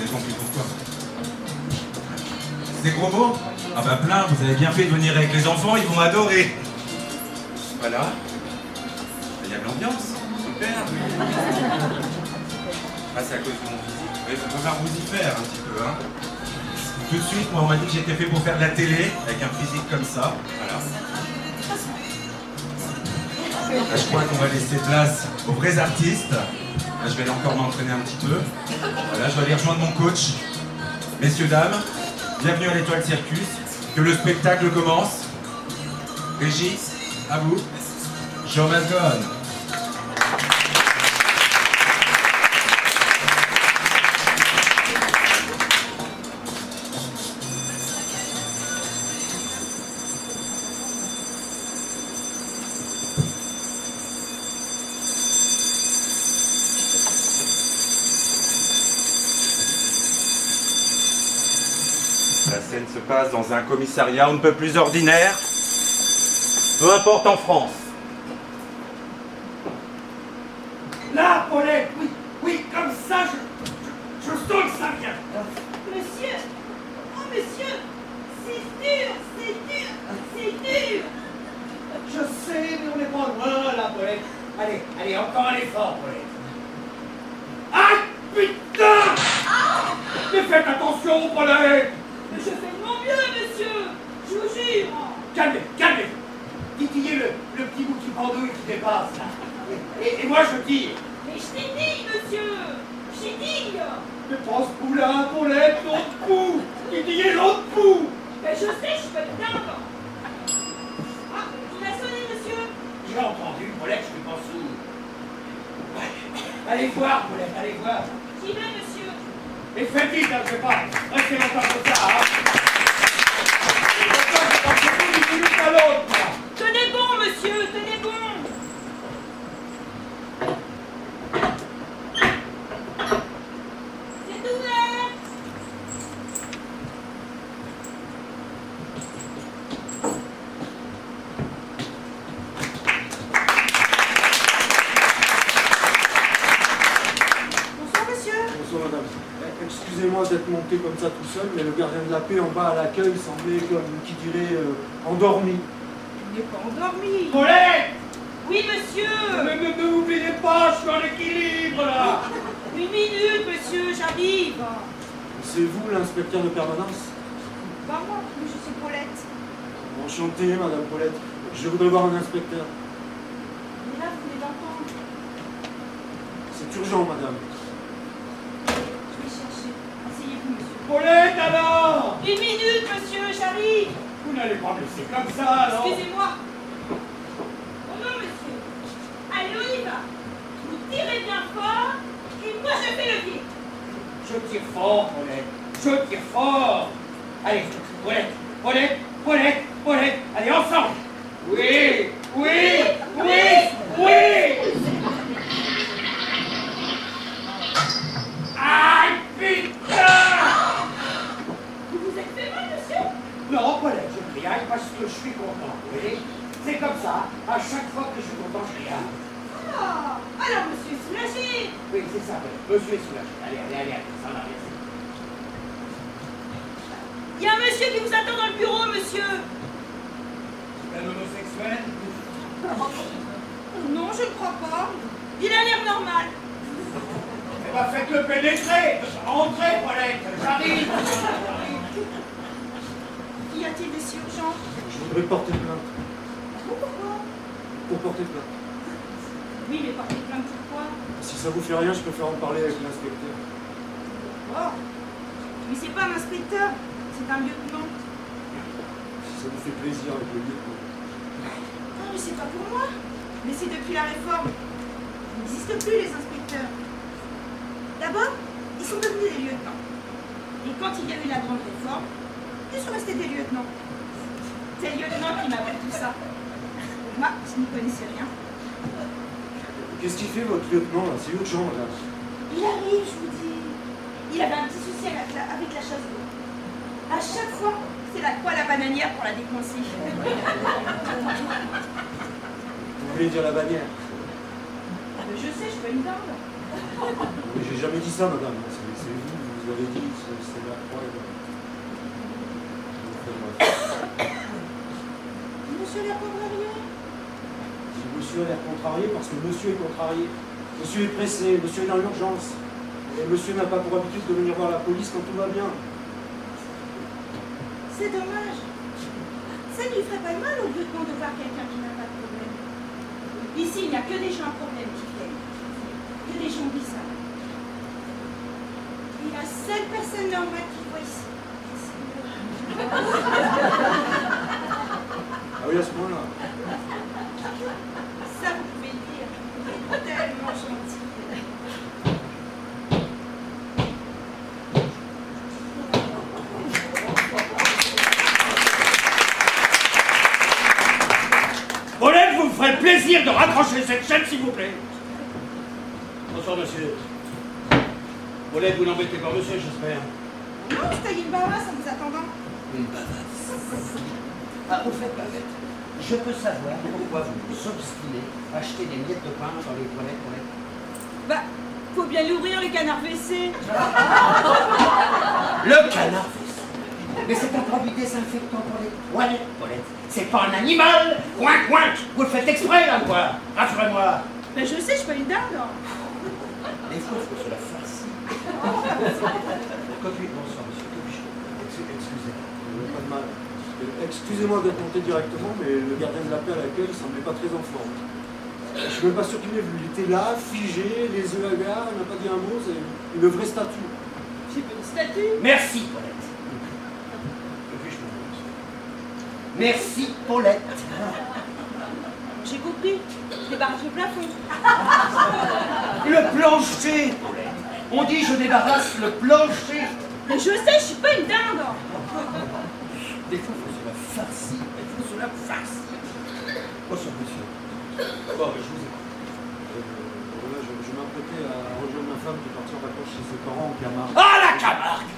avez compris pourquoi. Des gros mots? Ah bah plein, vous avez bien fait de venir avec les enfants, ils vont adorer. Voilà. Il y a de l'ambiance, super. Ah, c'est à cause de mon physique. Il va falloir vous y faire un petit peu, hein. Tout de suite, moi, on m'a dit que j'étais fait pour faire de la télé, avec un physique comme ça. Voilà. Là, je crois qu'on va laisser place aux vrais artistes. Là, je vais aller encore m'entraîner un petit peu. Voilà, je vais aller rejoindre mon coach. Messieurs, dames, bienvenue à l'Étoile Circus. Que le spectacle commence. Régie, à vous. Show must go on. La scène se passe dans un commissariat on ne peut plus ordinaire, peu importe en France. Là, Paulette, oui, oui, comme ça, je sens que ça vient. Monsieur, oh monsieur, c'est dur, c'est dur. Je sais, mais on n'est pas loin, là, Paulette. Allez, allez, encore un effort, Paulette. Ah, putain! Mais faites attention, Paulette! Mais je fais de mon mieux, monsieur, je vous jure. Calmez-vous, calmez-vous. Titillez le petit bout qui pendouille qui dépasse, là. Et moi, je tire. Mais je t'ai dit, monsieur, j'ai dit. Mais prends ce bout-là, Paulette, l'autre bout. Titillez l'autre bout. Mais je sais, je peux le teindre. Ah, il a sonné, monsieur. J'ai entendu, Paulette, je suis pas sourd. Ouais. Allez voir, Paulette, allez voir. J'y vais, monsieur. Et faites vite, hein, je sais pas. Restez longtemps comme ça, hein. Et pourquoi je pense que d'une minute à l'autre, là. Tenez bon, monsieur, tenez bon. C'est ouvert. Bonsoir monsieur. Bonsoir madame. Excusez-moi d'être monté comme ça tout seul, mais le gardien de la paix en bas à l'accueil semblait comme qui dirait endormi. Il n'est pas endormi. Paulette! Oui, monsieur. Ne m'oubliez pas, je suis en équilibre, là. Une minute, monsieur, j'arrive. C'est vous l'inspecteur de permanence? Pas moi, mais je suis Paulette. Enchanté madame Paulette. Je voudrais voir un inspecteur. Mais là, vous voulez l'entendre. C'est urgent madame. Je vais chercher. Asseyez-vous, monsieur. Paulette, alors! Une minute, monsieur, j'arrive. Vous n'allez pas me laisser comme ça, alors. Excusez-moi. Oh non, monsieur. Allez, on y va. Vous tirez bien fort et moi je fais le pied. Je tire fort, Paulette. Je tire fort. Allez, Paulette, Paulette, Paulette, Paulette. Allez, ensemble. Oui, oui, oui, oui. Aïe, putain! Vous vous êtes fait mal, monsieur? Non, Paulette, je crie aïe parce que je suis content, vous voyez? C'est comme ça. À chaque fois que je suis content, je crie aïe. Ah, alors monsieur est soulagé. Oui, c'est ça, Paulette. Monsieur est soulagé. Allez, allez, allez, allez. Ça va, merci. Il y a un monsieur qui vous attend dans le bureau, monsieur. C'est un homosexuel? Non, je ne crois pas. Il a l'air normal. Eh ben, faites-le pénétrer. Entrez, Paulette. J'arrive. Y a-t-il de si urgent? Je voudrais porter plainte. Pourquoi? Pour porter plainte. Oui, mais porter plainte pourquoi? Si ça vous fait rien, je préfère en parler avec l'inspecteur. Oh. Mais c'est pas un inspecteur, c'est un lieutenant. Si ça vous fait plaisir avec le lieutenant. Non, mais c'est pas pour moi. Mais c'est depuis la réforme. Il n'existe plus les inspecteurs. D'abord, ils sont devenus des lieutenants. Et quand il y a eu la grande réforme, ils sont restés des lieutenants. C'est le lieutenant qui m'a appris tout ça. Moi, je n'y connaissais rien. Qu'est-ce qu'il fait votre lieutenant là? C'est urgent madame. Il arrive, je vous dis. Il avait un petit souci avec la chasse d'eau. À chaque fois, c'est la croix à la bananière pour la décoincer. Vous voulez dire la bannière? Je sais, je peux une dinde. Mais j'ai jamais dit ça madame. C'est vous vous avez dit, c'est la croix et Monsieur l'a contrarié? Monsieur a l'air contrarié parce que monsieur est contrarié. Monsieur est pressé, monsieur est dans l'urgence. Et monsieur n'a pas pour habitude de venir voir la police quand tout va bien. C'est dommage. Ça ne lui ferait pas de mal au lieutenant de voir quelqu'un qui n'a pas de problème. Ici, il n'y a que des gens à problème qui viennent. Que des gens bizarres. Et la seule personne normale qu'il voit ici, c'est Ah oui, à ce moment-là. ça, vous pouvez le dire. Il est tellement gentil. Paulette, vous me ferez le plaisir de raccrocher cette chaîne, s'il vous plaît. Bonsoir, monsieur. Paulette, vous n'embêtez pas monsieur, j'espère. Non, je taille une bavasse en vous attendant. Une bavasse. Ah, au fait, Bavette, je peux savoir pourquoi vous vous obstinez à acheter des miettes de pain dans les toilettes, Paulette? Bah, faut bien l'ouvrir, le canard WC. Le canard WC. Mais c'est un produit désinfectant pour les toilettes, Paulette. C'est pas un animal. Coin, coin. Vous le faites exprès, là, quoi. Rassurez-moi. Ben, je sais, je suis pas une dinde. Des fois, il faut se la farcir. Bonsoir, monsieur. Excusez-moi. Pas de mal. Excusez-moi d'être monté directement, mais le gardien de la paix à l'accueil ne semblait pas très en forme. Je suis même pas sûr qu'il m'ait vu. Il était là, figé, les yeux hagards, il n'a pas dit un mot, c'est une vraie statue. J'ai pas une statue. Merci, Paulette. Merci, Paulette. J'ai compris. Je débarrasse le plafond. Le plancher, Paulette. On dit je débarrasse le plancher. Mais je sais, je suis pas une dinde. Des fois, il faut se la farcir. Il faut se la farcir. Bonsoir, monsieur. Bon, je vous écoute. Voilà, je m'apprêtais à rejoindre ma femme qui est partie en vacances chez ses parents en Camargue. Ah, la Camargue!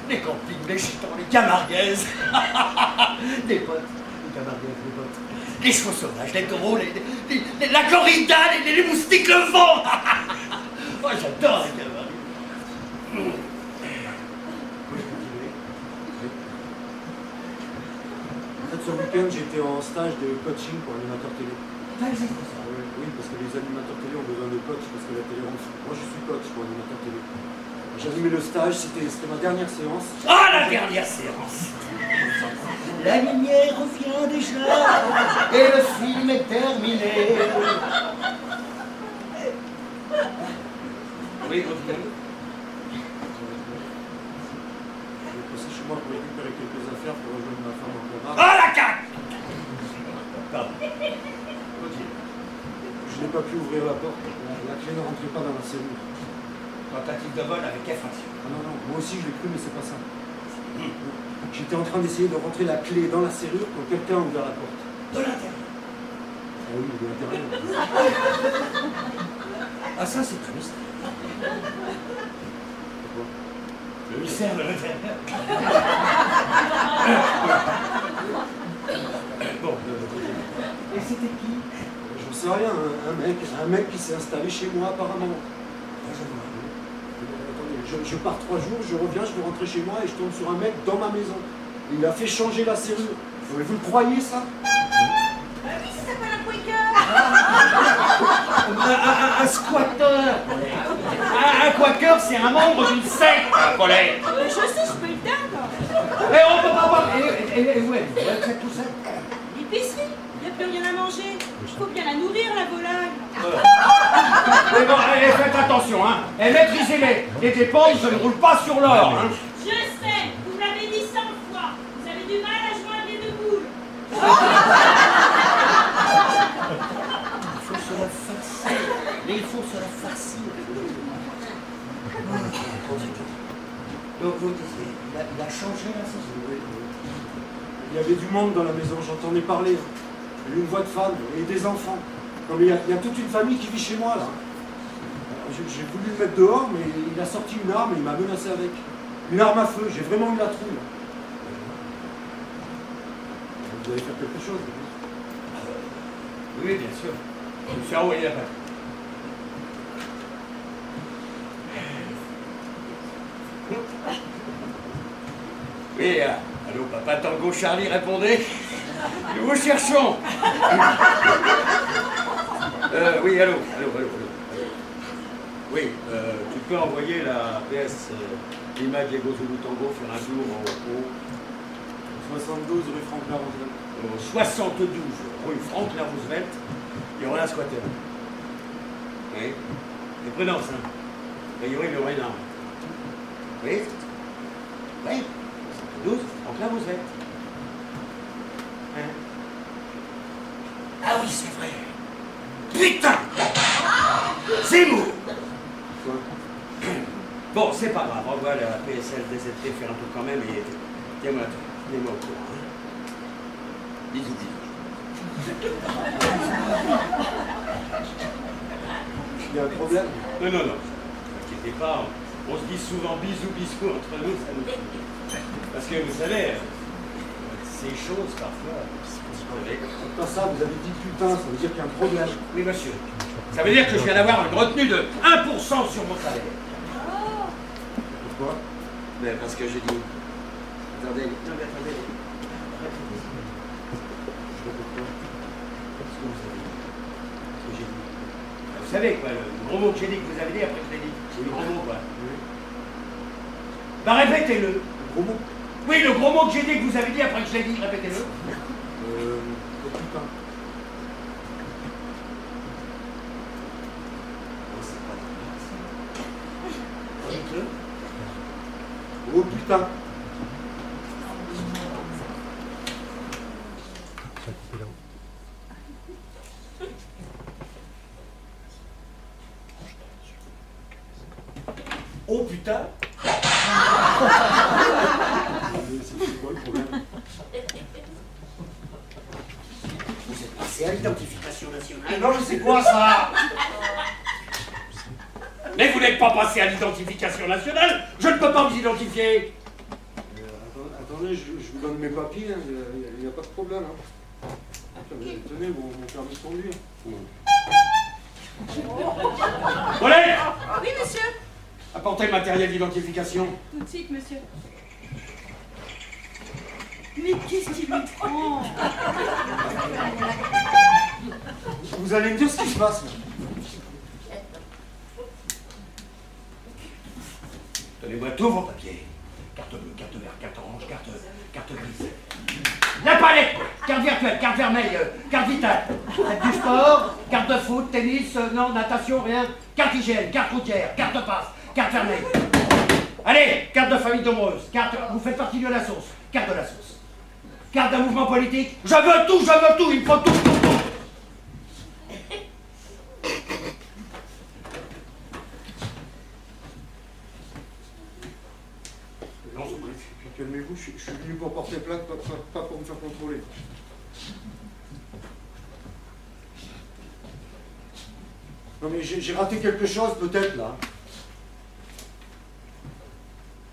Les campings, les gitans, les camarguaises. Des potes. Les camarguaises, les potes. Les chevaux sauvages, les taureaux, la corrida, les moustiques, le vent. Oh, j'adore les camargues. En fait, ce week-end, j'étais en stage de coaching pour animateur télé. Oui, parce que les animateurs télé ont besoin de coach, parce que la télé rend fou. Moi, je suis coach pour animateur télé. J'ai animé le stage, c'était ma dernière séance. Ah, la dernière séance. La lumière revient déjà et le film est terminé. Oui, revenez. Je vais passer chez moi pour récupérer quelques affaires pour rejoindre ma femme en Camargue. Ah, la carte. Pardon. Je n'ai pas pu ouvrir la porte. La clé ne rentrait pas dans la serrure. Tentative de vol avec effraction. Ah non, non, moi aussi je l'ai cru, mais c'est pas ça. J'étais en train d'essayer de rentrer la clé dans la serrure quand quelqu'un a ouvert la porte. De l'intérieur. Ah oui, de l'intérieur. Ah, ça, c'est triste. Pourquoi? Le mystère de l'intérieur. Bon, et c'était qui? J'en sais rien, un mec qui s'est installé chez moi apparemment. Attendez, je pars 3 jours, je reviens, je vais rentrer chez moi et je tombe sur un mec dans ma maison. Il a fait changer la serrure. Vous le croyez ça? Oui, ça s'appelle un quaker. Un squatteur. Un quaker, c'est un membre d'une secte, Paulette. Je sais, je suis pas une dinde. Et on peut pas voir. Et vous êtes tout seul? L'épicerie, il n'y a plus rien à manger. Il faut bien la nourrir, la volaille. Mais bon, faites attention, hein. Et maîtrisez-les. Les dépenses, je ne roule pas sur l'or, hein. Je sais, vous me l'avez dit 100 fois. Vous avez du mal à joindre les deux boules. Il faut se la farcir. Il faut se la farcir. Donc vous disiez, il a changé la saison. Il y avait du monde dans la maison, j'entendais parler. Il y a eu une voix de femme et des enfants. Non, mais il y a toute une famille qui vit chez moi là. J'ai voulu le mettre dehors, mais il a sorti une arme et il m'a menacé avec. Une arme à feu, j'ai vraiment eu la trouille. Vous allez faire quelque chose? Oui, bien sûr. Je me suis envoyé la patte. Oui, allô, papa Tango Charlie, répondez. Nous vous cherchons. Oui, allô. Oui, tu peux envoyer la PS Lima Diego Zulu Tango faire un tour au 72 rue Franklin Roosevelt. au 72 rue Franklin Roosevelt. Il y aura un squatter. Oui. Et prudence, hein. A priori, il y aura une arme. Oui. Oui. 72 Franklin Roosevelt. Hein? Ah oui, c'est vrai. Putain! Zemmour! Quoi? Bon, c'est pas grave, on va la PSL DZT faire un tour quand même et tiens-moi au courant. Hein? Bisous. Il y a un problème? Non, n'inquiétez pas, on se dit souvent bisous entre nous, ça nous fait. Parce que vous savez, ces choses parfois, vous savez. Pas ça, vous avez dit putain, ça veut dire qu'il y a un problème. Oui, monsieur. Ça veut dire que je viens d'avoir une retenue de 1% sur mon salaire. Pourquoi? Mais parce que j'ai dit. Attendez, non mais attendez. Je sais pas pourquoi. Qu'est-ce que vous avez dit? Ce que j'ai dit. Vous savez quoi, le gros mot que j'ai dit que vous avez dit après que je l'ai dit. C'est le gros mot quoi. Oui. Bah répétez-le. Le gros mot? Oui, le gros mot que j'ai dit que vous avez dit après que je l'ai dit, répétez-le. Oh putain. Non, c'est pas ça. Dites-le. Oh putain. Oh putain. C'est quoi le problème? Vous êtes passé à l'identification nationale. Non, mais c'est quoi ça? Mais vous n'êtes pas passé à l'identification nationale. Je ne peux pas vous identifier. Attendez, je vous donne mes papiers, hein, il n'y a pas de problème. Hein. Tenez, mon permis de conduire. Volez! Oui, monsieur. Apportez le matériel d'identification. Tout de suite, monsieur. Mais qu'est-ce qu'il lui prend? Vous allez me dire ce qui se passe. Donnez-moi tous vos papiers. Carte bleue, carte verte, carte orange, carte grise. La palette! Carte virtuelle, carte vermeille, carte vitale. Carte du sport, carte de foot, tennis, non, natation, rien. Carte hygiène, carte routière, carte passe, carte vermeille. Allez, carte de famille nombreuse, carte, vous faites partie de la sauce, carte de la sauce. Carte d'un mouvement politique, je veux tout, il me faut tout. Non, calmez-vous, je suis venu pour porter plainte, pas pour me faire contrôler. Non mais j'ai raté quelque chose peut-être là.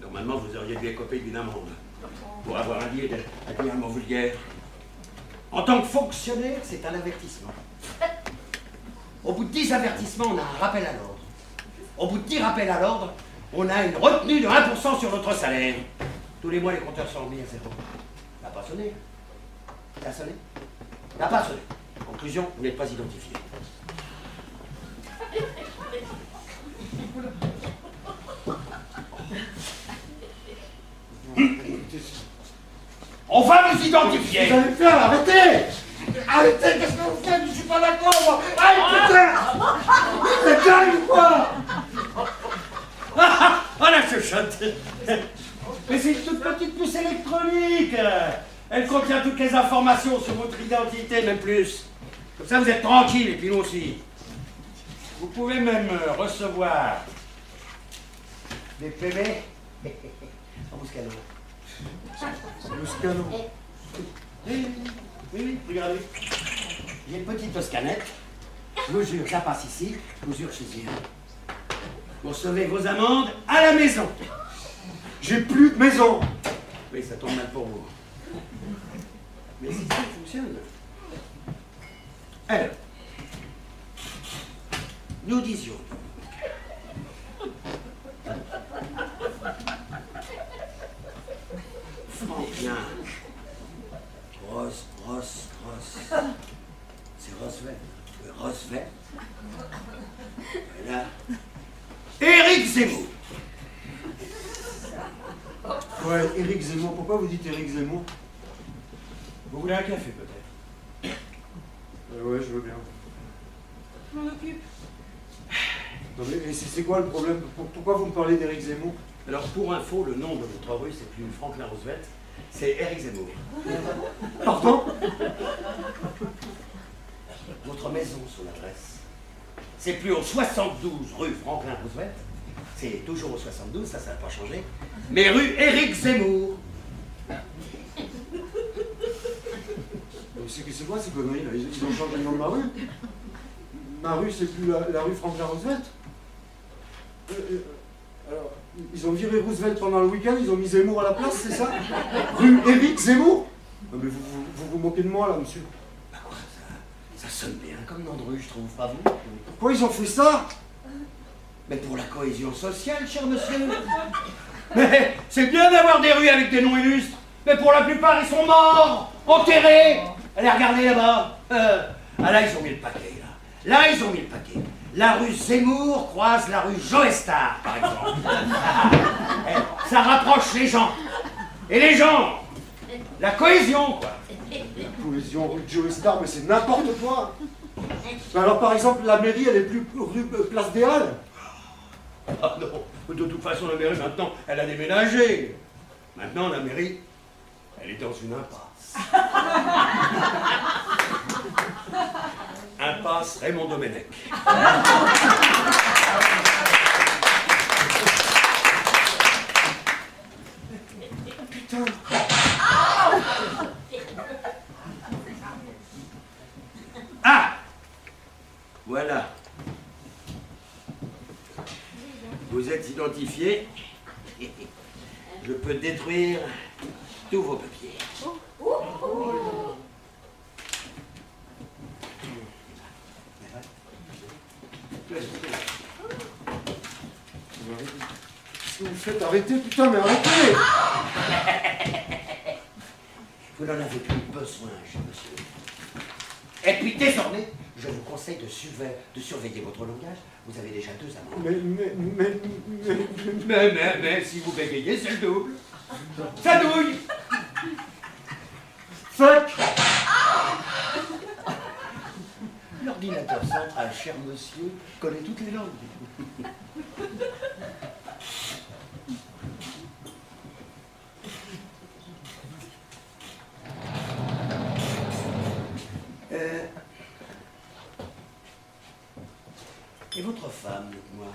Normalement, vous auriez dû écoper d'une amende pour avoir dit un mot vulgaire. En tant que fonctionnaire, c'est un avertissement. Au bout de 10 avertissements, on a un rappel à l'ordre. Au bout de 10 rappels à l'ordre, on a une retenue de 1% sur notre salaire. Tous les mois, les compteurs sont remis à zéro. Ça n'a pas sonné. Ça a sonné. Ça n'a pas sonné. Conclusion, vous n'êtes pas identifié. On va vous identifier. Vous allez me faire arrêter. Arrêtez, qu'est-ce que vous faites? Je suis pas d'accord moi. Aïe putain. C'est dingue ou quoi? Ah la chuchote. Mais c'est une toute petite puce électronique. Elle contient toutes les informations sur votre identité, même plus. Comme ça, vous êtes tranquille, et puis nous aussi. Vous pouvez même recevoir des PV en vous scannant. Le scanner. Oui, regardez. J'ai une petite scanette. Mesure, ça passe ici. Mesure chez eux. Vous recevez vos amendes à la maison. J'ai plus de maison. Oui, ça tombe mal pour vous. Mais si ça fonctionne. Alors, nous disions Roosevelt. Voilà. Éric Zemmour. Ouais, Éric Zemmour. Pourquoi vous dites Éric Zemmour? Vous voulez un café peut-être? Ouais, je veux bien. Je m'en occupe. Non, mais c'est quoi le problème? Pourquoi vous me parlez d'Éric Zemmour? Alors pour info, le nom de votre rue, c'est plus Franklin Roosevelt, c'est Éric Zemmour. Pardon? Votre maison, son adresse, c'est plus au 72 rue Franklin Roosevelt, c'est toujours au 72, ça n'a pas changé, mais rue Éric Zemmour. C'est quoi ces conneries là? Ils ont changé le nom de ma rue? Ma rue, c'est plus la rue Franklin Roosevelt? Alors, ils ont viré Roosevelt pendant le week-end, ils ont mis Zemmour à la place, c'est ça? Rue Éric Zemmour? Non mais vous moquez de moi là, monsieur. Bah quoi, ça sonne bien comme nom de rue, je trouve, pas vous? Pourquoi ils ont fait ça? Mais pour la cohésion sociale, cher monsieur. Mais c'est bien d'avoir des rues avec des noms illustres, mais pour la plupart, ils sont morts, enterrés. Allez, regardez là-bas. Ah là, ils ont mis le paquet, là. Là, ils ont mis le paquet. La rue Zemmour croise la rue Joestar, par exemple. Ça rapproche les gens. Et les gens, la cohésion, quoi. Cohésion, rue Joestar, mais c'est n'importe quoi. Alors par exemple, la mairie, elle est plus rue Place des Halles. Ah non, de toute façon, la mairie, maintenant, elle a déménagé. Maintenant, la mairie, elle est dans une impasse. Impasse Raymond Domenech. Putain. Ah! Voilà. Vous êtes identifié. Je peux détruire tous vos papiers. Qu'est-ce que vous faites? Arrêtez, putain, mais arrêtez! Vous n'en avez plus besoin, cher monsieur. Et puis désormais, je vous conseille de surveiller votre langage. Vous avez déjà 2 amendes. Mais, si vous bégayez, c'est le double. Ça douille. Fuck! L'ordinateur central, cher monsieur, connaît toutes les langues. Et votre femme, dites-moi.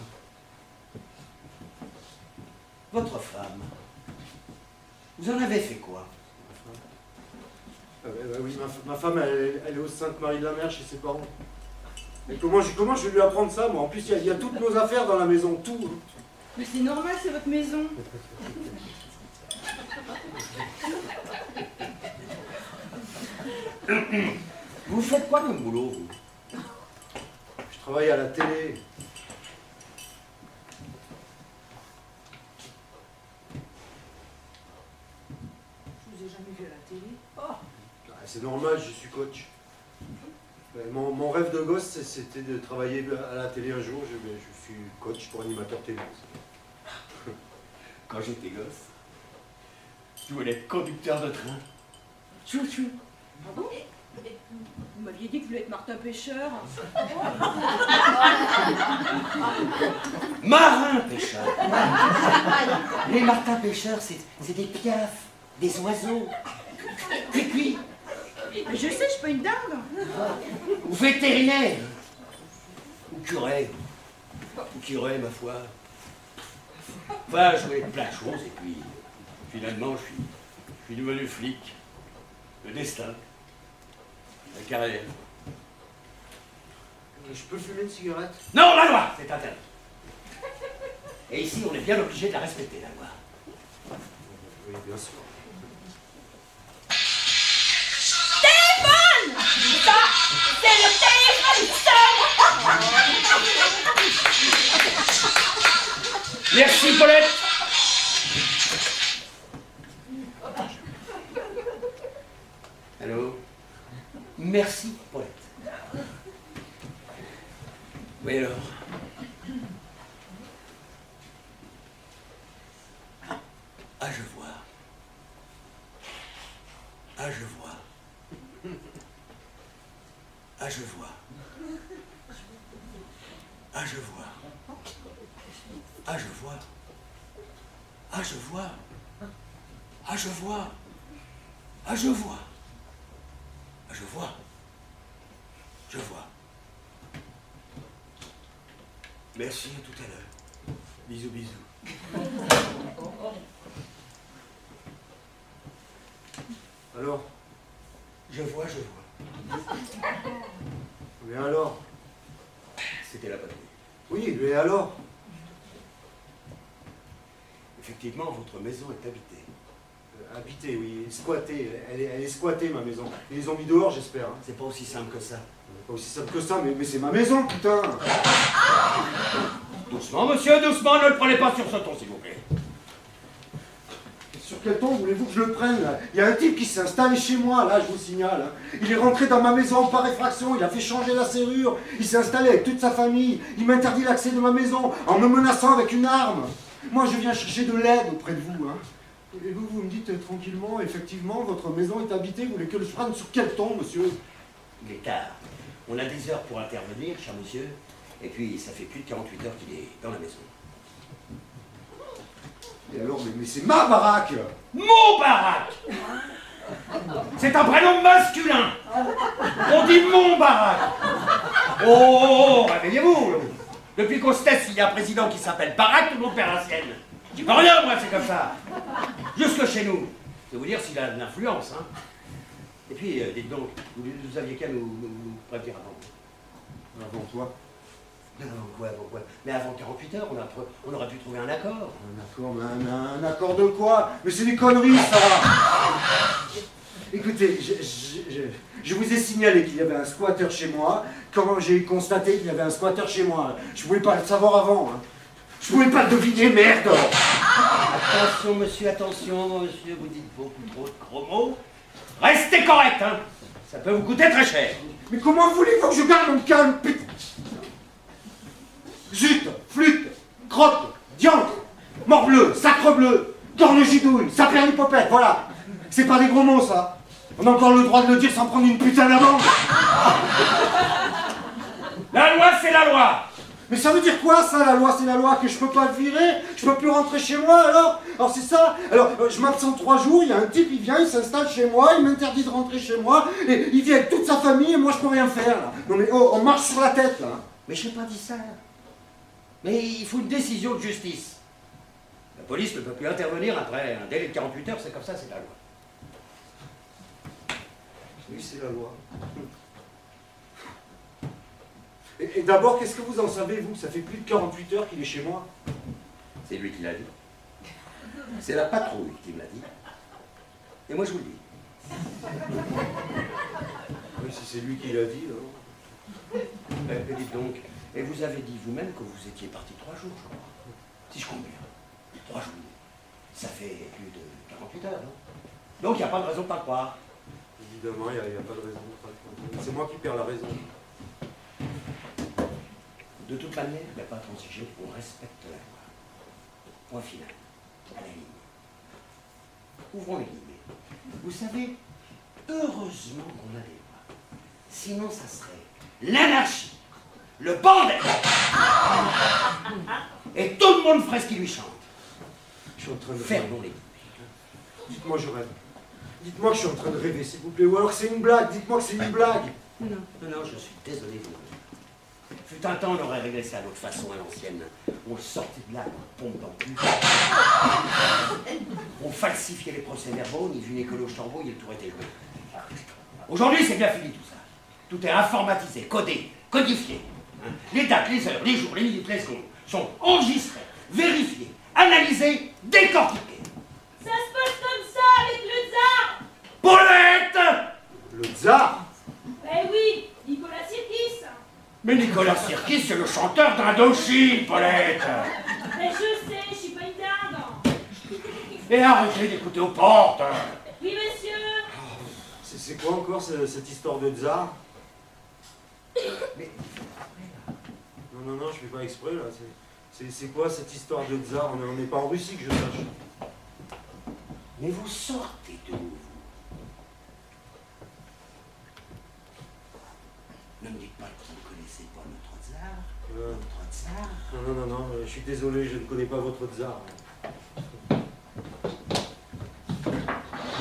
Votre femme, vous en avez fait quoi? Oui, ma femme, elle est au Sainte-Marie-de-la-Mer chez ses parents. Mais comment je vais lui apprendre ça, moi? En plus, il y a toutes nos affaires dans la maison, tout. Hein. Mais c'est normal, c'est votre maison. Vous faites quoi comme boulot, vous? Je travaille à la télé. Je vous ai jamais vu à la télé. C'est normal, je suis coach. Mon rêve de gosse, c'était de travailler à la télé un jour. Je suis coach pour animateur télé. Quand j'étais gosse, je voulais être conducteur de train. Chou-chou. Pardon? Vous m'aviez dit que vous voulez être Martin Pêcheur. Marin pêcheur. Les martins pêcheurs, c'est des piafs, des oiseaux. Puis, Mais je sais, je suis pas une dingue. ou vétérinaire. Ou curé. Ou curé, ma foi. Enfin, je voulais plein de choses, et puis, finalement, je suis devenu flic. Le destin. La carrière. Je peux fumer une cigarette? Non, la loi, c'est interdit. Et ici, on est bien obligé de la respecter, la loi. Oui, bien sûr. Téléphone! Ça, c'est le téléphone! Merci, Paulette. Allô? Merci, Paulette. Oui alors? Ah, je vois. Ah, je vois. Ah, je vois. Ah, je vois. Ah, je vois. Ah, je vois. Ah, je vois. Ah, je vois. Ah, je vois. Je vois. Merci, à tout à l'heure. Bisous, bisous. Alors? Je vois, je vois. Mais alors? C'était la patrouille. Oui, mais alors? Effectivement, votre maison est habitée. Habitée, oui, squattée. Elle est squattée, ma maison. Ils les ont mis dehors, j'espère. Hein. C'est pas aussi simple que ça. Pas aussi simple que ça, mais c'est ma maison, putain! Doucement, monsieur, doucement, ne le prenez pas sur ce ton, s'il vous plaît. Sur quel ton voulez-vous que je le prenne, là? Il y a un type qui s'est installé chez moi, là, je vous signale. Hein. Il est rentré dans ma maison par effraction, il a fait changer la serrure, il s'est installé avec toute sa famille, il m'interdit l'accès de ma maison en me menaçant avec une arme. Moi, je viens chercher de l'aide auprès de vous, hein. Et vous me dites tranquillement, effectivement, votre maison est habitée, vous voulez que je prenne sur quel ton, monsieur? Il est tard. On a des heures pour intervenir, cher monsieur. Et puis, ça fait plus de 48 heures qu'il est dans la maison. Et alors, mais c'est ma baraque! Mon baraque! C'est un prénom masculin! On dit mon baraque! Oh, réveillez-vous! Depuis qu'Hostès, il y a un président qui s'appelle Barack, tout le monde perd la sienne. J'y peux rien, moi, c'est comme ça. Jusque chez nous. C'est vous dire s'il a de l'influence, hein. Et puis, dites donc, vous aviez qu'à nous prévenir avant. Avant toi? Avant quoi? Mais avant 48 heures, on aurait pu trouver un accord. Un accord, mais un accord de quoi? Mais c'est des conneries, ça! Écoutez, je vous ai signalé qu'il y avait un squatter chez moi, quand j'ai constaté qu'il y avait un squatter chez moi. Je pouvais pas le savoir avant, hein. Je pouvais pas le deviner, merde! Attention, monsieur, vous dites beaucoup trop de gros mots. Restez correct, hein. Ça peut vous coûter très cher. Mais comment voulez-vous que je garde mon calme, putain? Zut, flûte, crotte, diantre, morbleu, sacrebleu, corne-gidouille, saperlipopette, voilà. C'est pas des gros mots, ça. On a encore le droit de le dire sans prendre une putain d'amende. La loi, c'est la loi. Mais ça veut dire quoi, ça, la loi? C'est la loi que je peux pas le virer? Je peux plus rentrer chez moi, alors? Alors c'est ça? Alors, je m'absente 3 jours, il y a un type, il vient, il s'installe chez moi, il m'interdit de rentrer chez moi, et il vient avec toute sa famille, et moi je peux rien faire, là. Non mais, oh, on marche sur la tête, là. Mais je n'ai pas dit ça. Mais il faut une décision de justice. La police ne peut plus intervenir après un délai de 48 heures, c'est comme ça, c'est la loi. Oui, c'est la loi. Et d'abord, qu'est-ce que vous en savez, vous? Ça fait plus de 48 heures qu'il est chez moi. C'est lui qui l'a dit. C'est la patrouille qui me l'a dit. Et moi, je vous le dis. Oui, si c'est lui qui l'a dit, alors. Mais dites donc, et vous avez dit vous-même que vous étiez parti 3 jours, je crois. Si je compte bien. 3 jours. Ça fait plus de 48 heures, non? Donc, il n'y a pas de raison de ne pas le croire. Évidemment, il n'y a pas de raison. C'est moi qui perds la raison. De toute manière, il n'y a pas à transiger, on respecte la loi. Point final. À la ligne. Ouvrons les guillemets. Vous savez, heureusement qu'on a des lois. Sinon, ça serait l'anarchie, le bordel. Et tout le monde ferait ce qui lui chante. Je suis en train de Fermons les guillemets. Dites-moi je rêve. Dites-moi que je suis en train de rêver, s'il vous plaît. Ou alors que c'est une blague. Dites-moi que c'est une blague. Non, je suis désolé, vous. Fut un temps, on aurait réglé ça à notre façon, à l'ancienne. On sortait de là, on pompe dans le cul. On falsifiait les procès-verbaux, ni vu ni que le chambouille, et le tour était joué. Aujourd'hui, c'est bien fini tout ça. Tout est informatisé, codé, codifié. Hein. Les dates, les heures, les jours, les minutes, les secondes sont enregistrés, vérifiés, analysés, décortiqués. Ça se passe comme ça avec le tsar! Paulette! Le tsar? Eh oui, Nicolas Sirkis! Mais Nicolas Sirkis, c'est le chanteur d'Indochine, Paulette! Mais je sais, je suis pas une dinde! Et arrêtez d'écouter aux portes! Oui, monsieur! C'est quoi encore cette histoire de tsar? Mais Non, Non, non, je fais pas exprès, là. C'est quoi cette histoire de tsar? On n'est pas en Russie, que je sache. Mais vous sortez d'où, vous? Ne me dites pas que vous ne connaissez pas notre tsar. Notre tsar. Non, non, non, non, je suis désolé, je ne connais pas votre tsar.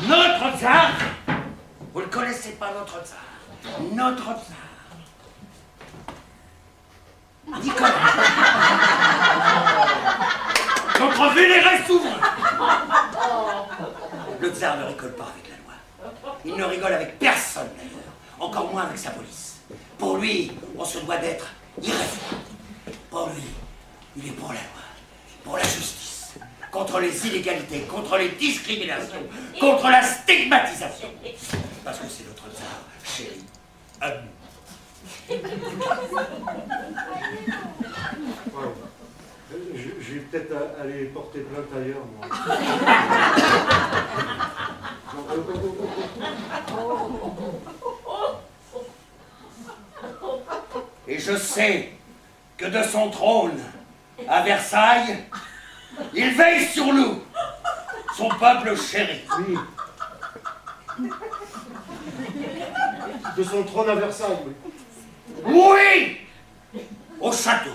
Notre tsar? Vous ne connaissez pas notre tsar. Notre tsar. Nicolas. Notre vénéré souverain. Le tsar ne rigole pas avec la loi. Il ne rigole avec personne d'ailleurs. Encore moins avec sa police. Pour lui, on se doit d'être irréfragable. Pour lui, il est pour la loi, pour la justice, contre les inégalités, contre les discriminations, contre la stigmatisation. Parce que c'est notre tsar, chéri, à nous. Ouais. Je vais peut-être aller porter plainte ailleurs, moi. Et je sais que de son trône, à Versailles, il veille sur nous, son peuple chéri. Oui. De son trône à Versailles, oui. Oui! Au château.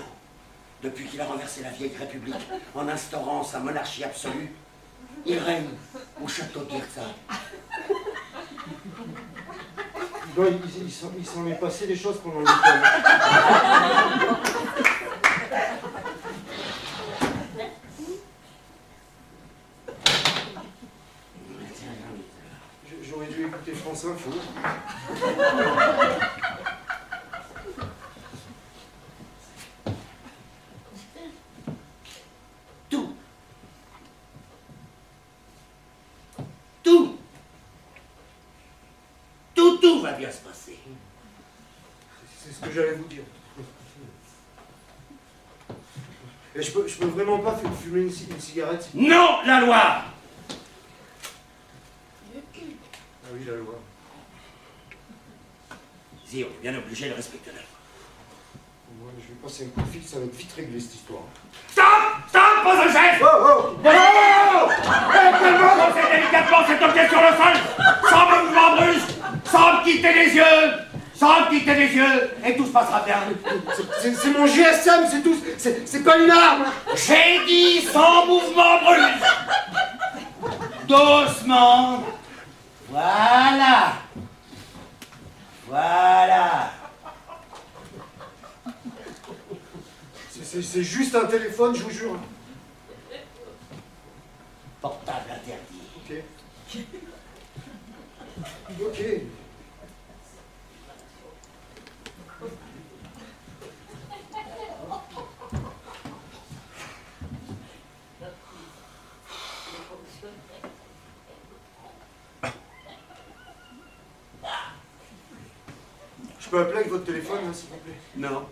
Depuis qu'il a renversé la vieille République en instaurant sa monarchie absolue, il règne au château de Versailles. Il s'en est passé des choses pendant l'école. J'aurais dû écouter France Info. Tout va bien se passer. C'est ce que j'allais vous dire. Et je peux vraiment pas fumer une cigarette? Non, la loi! Ah oui, la loi. Si, on est bien obligé de respecter la loi. Moi, je vais passer un coup de fil, ça va être vite réglé cette histoire. Stop! Stop, pose le chef! Oh, oh! Oh! Posez délicatement cet objet sur le sol, sans mouvement brusque, sans quitter les yeux! Sans quitter les yeux, et tout se passera bien. C'est mon GSM, c'est tout. C'est pas une arme. J'ai dit sans mouvement brusque. Doucement. Voilà. Voilà. C'est juste un téléphone, je vous jure. Portable interdit. Ok. Ok. Je peux appeler avec votre téléphone, hein, s'il vous plaît? Non.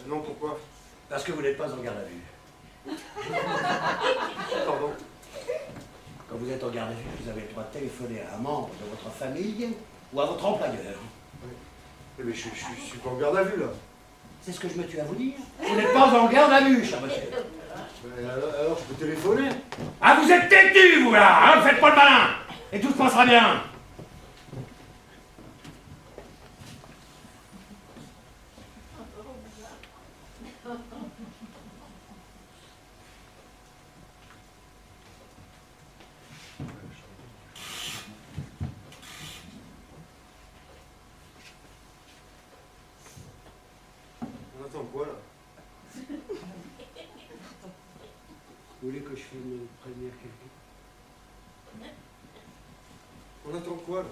Non, pourquoi? Parce que vous n'êtes pas en garde à vue. Pardon? Quand vous êtes en garde à vue, vous avez le droit de téléphoner à un membre de votre famille ou à votre employeur. Oui. Mais je suis pas en garde à vue, là. C'est ce que je me tue à vous dire. Vous n'êtes pas en garde à vue, cher monsieur. Alors, je peux téléphoner? Ah, vous êtes têtu, vous, là, hein, faites pas le malin. Et tout se passera bien. On attend quoi, là? Vous voulez que je filme prévenir quelqu'un? On attend quoi, là?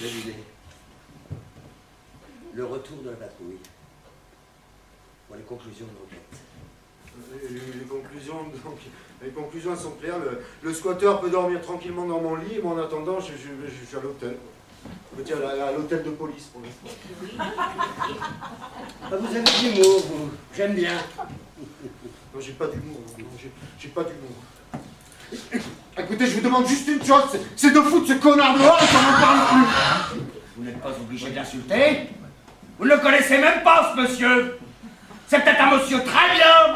Devinez. Le retour de la patrouille. Pour les conclusions de l'enquête. Les conclusions elles sont claires. Le squatteur peut dormir tranquillement dans mon lit, mais en attendant, je suis à l'hôtel. Tiens, à l'hôtel de police pour l'instant. Ah, vous avez de l'humour, vous. J'aime bien. Non, j'ai pas d'humour. J'ai pas d'humour. Écoutez, je vous demande juste une chose, c'est de foutre ce connard dehors et qu'on n'en parle plus. Vous n'êtes pas obligé de l'insulter. Vous ne le connaissez même pas, ce monsieur. C'est peut-être un monsieur très bien.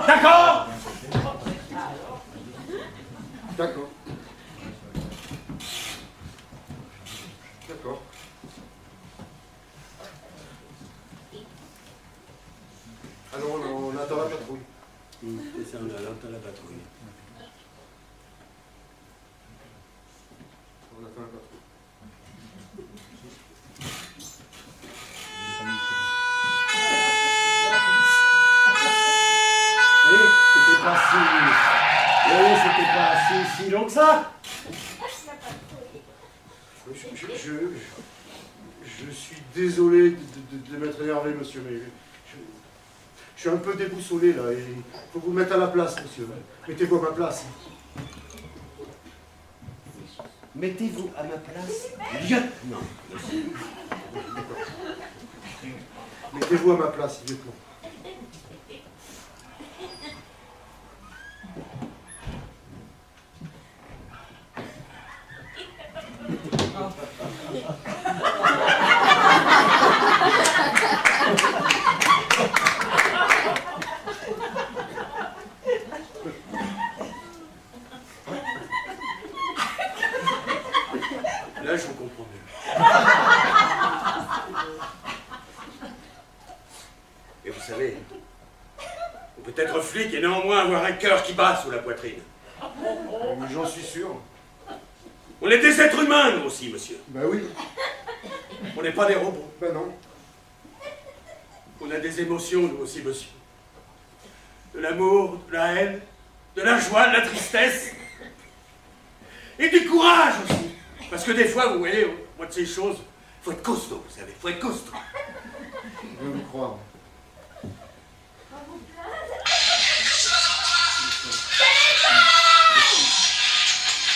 D'accord? D'accord. D'accord. Alors on attend la patrouille. C'est ça, on attend la patrouille. On attend la patrouille. C'était pas si long que ça. Je suis désolé de m'être énervé, monsieur, mais je suis un peu déboussolé, là, et il faut vous mettre à la place, monsieur. Mettez-vous à ma place. Mettez-vous à ma place, lieutenant. Mettez-vous à ma place, lieutenant. Là, je vous comprends mieux. Et vous savez, on peut être flic et néanmoins avoir un cœur qui bat sous la poitrine. J'en suis sûr. On est des êtres humains, nous aussi, monsieur. Ben oui. On n'est pas des robots. Ben non. On a des émotions, nous aussi, monsieur. De l'amour, de la haine, de la joie, de la tristesse. Et du courage aussi. Parce que des fois, vous voyez, moi de ces choses, faut être costaud, vous savez, faut être costaud. Je veux vous croire.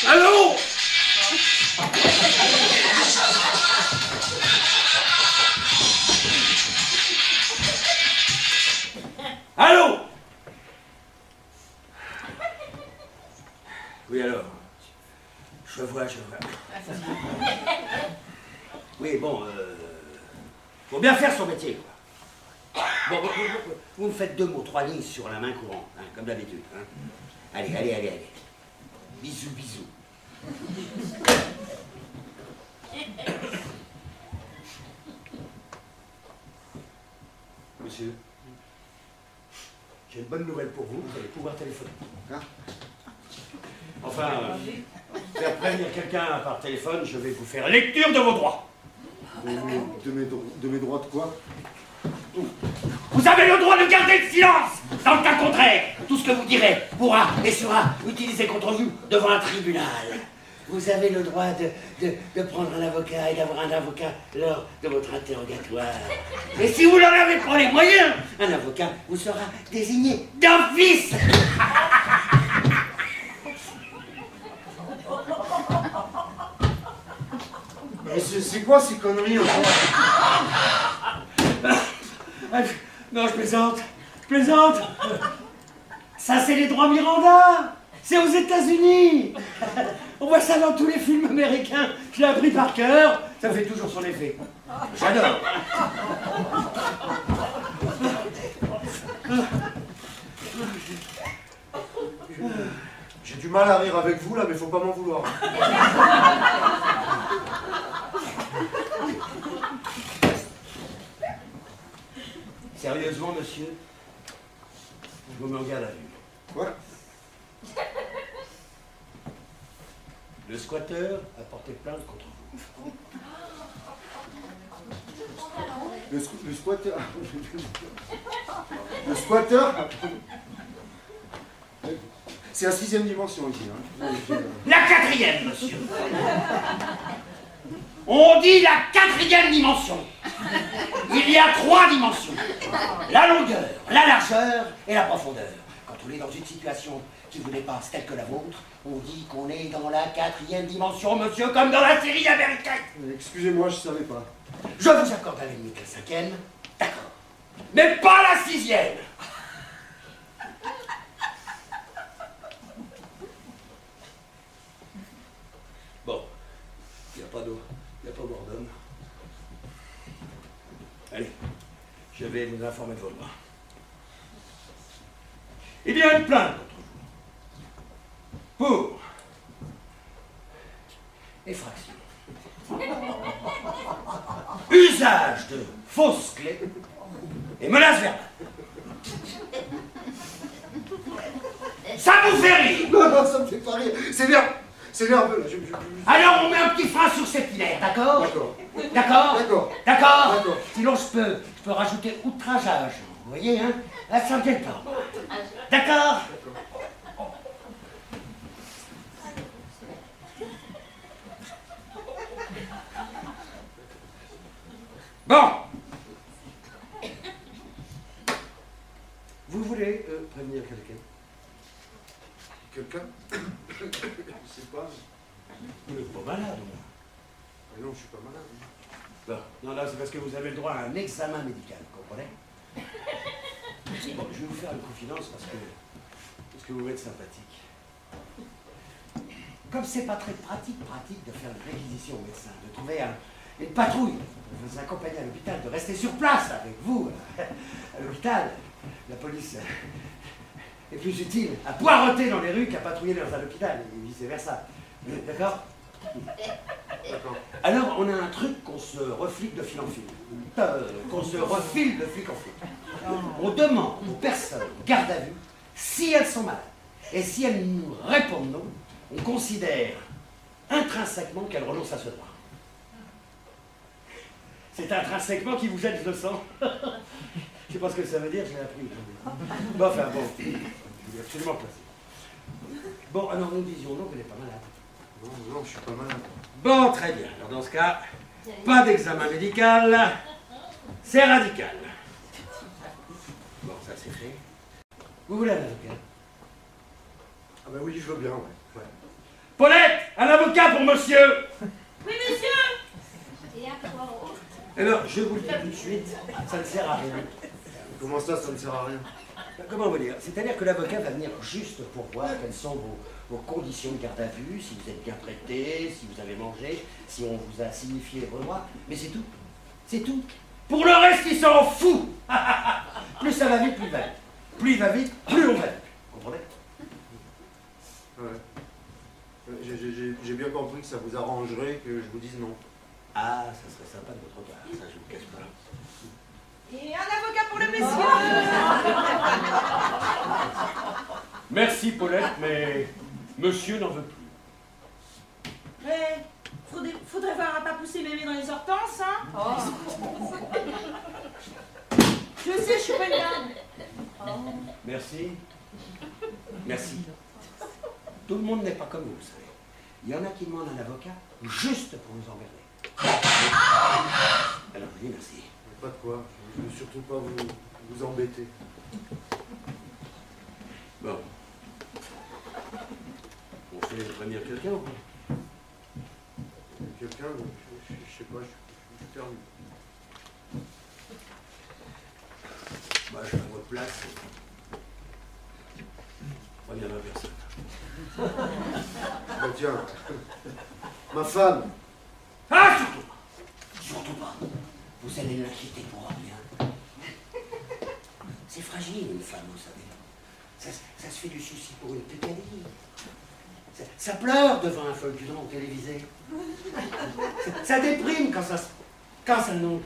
Allô? Allô? Oui, alors. Je vois. Oui, bon, faut bien faire son métier, quoi. Bon, vous me faites 2 mots, 3 lignes sur la main courante, hein, comme d'habitude. Hein. Allez. Bisous. Monsieur, j'ai une bonne nouvelle pour vous, vous allez pouvoir téléphoner. Hein? Enfin, faire prévenir quelqu'un par téléphone, je vais vous faire lecture de vos droits. De mes droits de quoi? Vous avez le droit de garder le silence. Dans le cas contraire, tout ce que vous direz pourra et sera utilisé contre vous devant un tribunal. Vous avez le droit de prendre un avocat et d'avoir un avocat lors de votre interrogatoire. Et si vous n'en avez pas les moyens, un avocat vous sera désigné d'office. Mais c'est quoi ces conneries Non, je plaisante. Ça, c'est les droits Miranda. C'est aux États-Unis. On voit ça dans tous les films américains. Je l'ai appris par cœur. Ça fait toujours son effet. J'adore. J'ai du mal à rire avec vous, là, mais faut pas m'en vouloir. Sérieusement, monsieur, je vous mets en garde à vue. Quoi? Le squatteur a porté plainte contre vous. Le squatteur... Le squatteur... C'est la 6e dimension ici. Hein. La 4e, monsieur. On dit la 4e dimension. Il y a 3 dimensions. La longueur, la largeur et la profondeur. Quand on est dans une situation qui vous dépasse telle que la vôtre, on dit qu'on est dans la 4e dimension, monsieur, comme dans la série américaine. Excusez-moi, je savais pas. Je vous accorde à la limite la 5e, d'accord. Mais pas la 6e. Bon, il n'y a pas d'eau, il n'y a pas mort d'homme. devais vous informer de vos droits. Eh bien, une plainte contre vous. Pour effraction. Usage de fausses clés et menaces verbales. Ça vous fait rire? Non, ça me fait pas rire. C'est nerveux, là. Alors on met un petit frein sur cette hilaire, d'accord? D'accord. D'accord? D'accord. D'accord? D'accord. Sinon je peux rajouter outrageage. Vous voyez, hein? Là, ça me vient pas. D'accord? Bon. Vous voulez prévenir quelqu'un? Quelqu'un? Je sais pas. Vous n'êtes pas malade, moi. Ah non, je suis pas malade. Bon. Non, là, c'est parce que vous avez le droit à un examen médical, vous comprenez? Bon, je vais vous faire une confidence parce que vous êtes sympathique. Comme c'est pas très pratique de faire une réquisition au médecin, de trouver une patrouille pour vous accompagner à l'hôpital, de rester sur place avec vous à l'hôpital, la police est plus utile à poireauter dans les rues qu'à patrouiller dans un hôpital, et vice-versa. D'accord? D'accord. Alors, on a un truc qu'on se reflique de fil en fil. Qu'on se refile de flic en flic. On demande aux personnes garde à vue si elles sont malades. Et si elles nous répondent non, on considère intrinsèquement qu'elles renoncent à ce droit. C'est intrinsèquement qui vous jette le sang. Je sais pas ce que ça veut dire, je l'ai appris. Bon, enfin bon, je voulais absolument passer. Bon, alors nous disions non, vous n'êtes pas malade. Non, je suis pas malade. Bon, très bien. Alors dans ce cas, pas d'examen médical, c'est radical. Bon, ça c'est fait. Vous voulez un avocat? Ah ben oui, je veux bien, ouais. Paulette, un avocat pour monsieur! Oui, monsieur. Et à quoi? Alors, je vous le dis tout de suite, ça ne sert à rien. Comment ça ne sert à rien? Comment vous dire? C'est-à-dire que l'avocat va venir juste pour voir quelles sont vos conditions de garde à vue, si vous êtes bien traité, si vous avez mangé, si on vous a signifié vos droits, mais c'est tout. C'est tout. Pour le reste, il s'en fout. Plus ça va vite, plus il va vite. Plus il va vite, plus on va vite. Vous comprenez? Ouais. J'ai bien compris que ça vous arrangerait que je vous dise non. Ah, ça serait sympa de votre part, ça je vous cache pas. Et un avocat pour le monsieur. Merci Paulette, mais monsieur n'en veut plus. Ouais, faudrait voir à pas pousser mémé dans les hortenses, hein. Oh. Je sais, je suis pas une dame. Merci. Merci. Tout le monde n'est pas comme vous, vous savez. Il y en a qui demandent un avocat juste pour vous emmerder. Alors je dis merci. Pas de quoi. Je ne veux surtout pas vous embêter. Bon. On fait prévenir quelqu'un ou pas? Quelqu'un, je sais pas, je suis perdu. Bah, je suis à votre place. Préviens ma personne. Bah tiens, ma femme. Ah, surtout pas. Surtout pas. Vous allez l'inquiéter pour rien. C'est fragile, une femme, vous savez. Ça se fait du souci pour une pétanie. Ça pleure devant un feuilleton télévisé. Ça déprime quand ça non.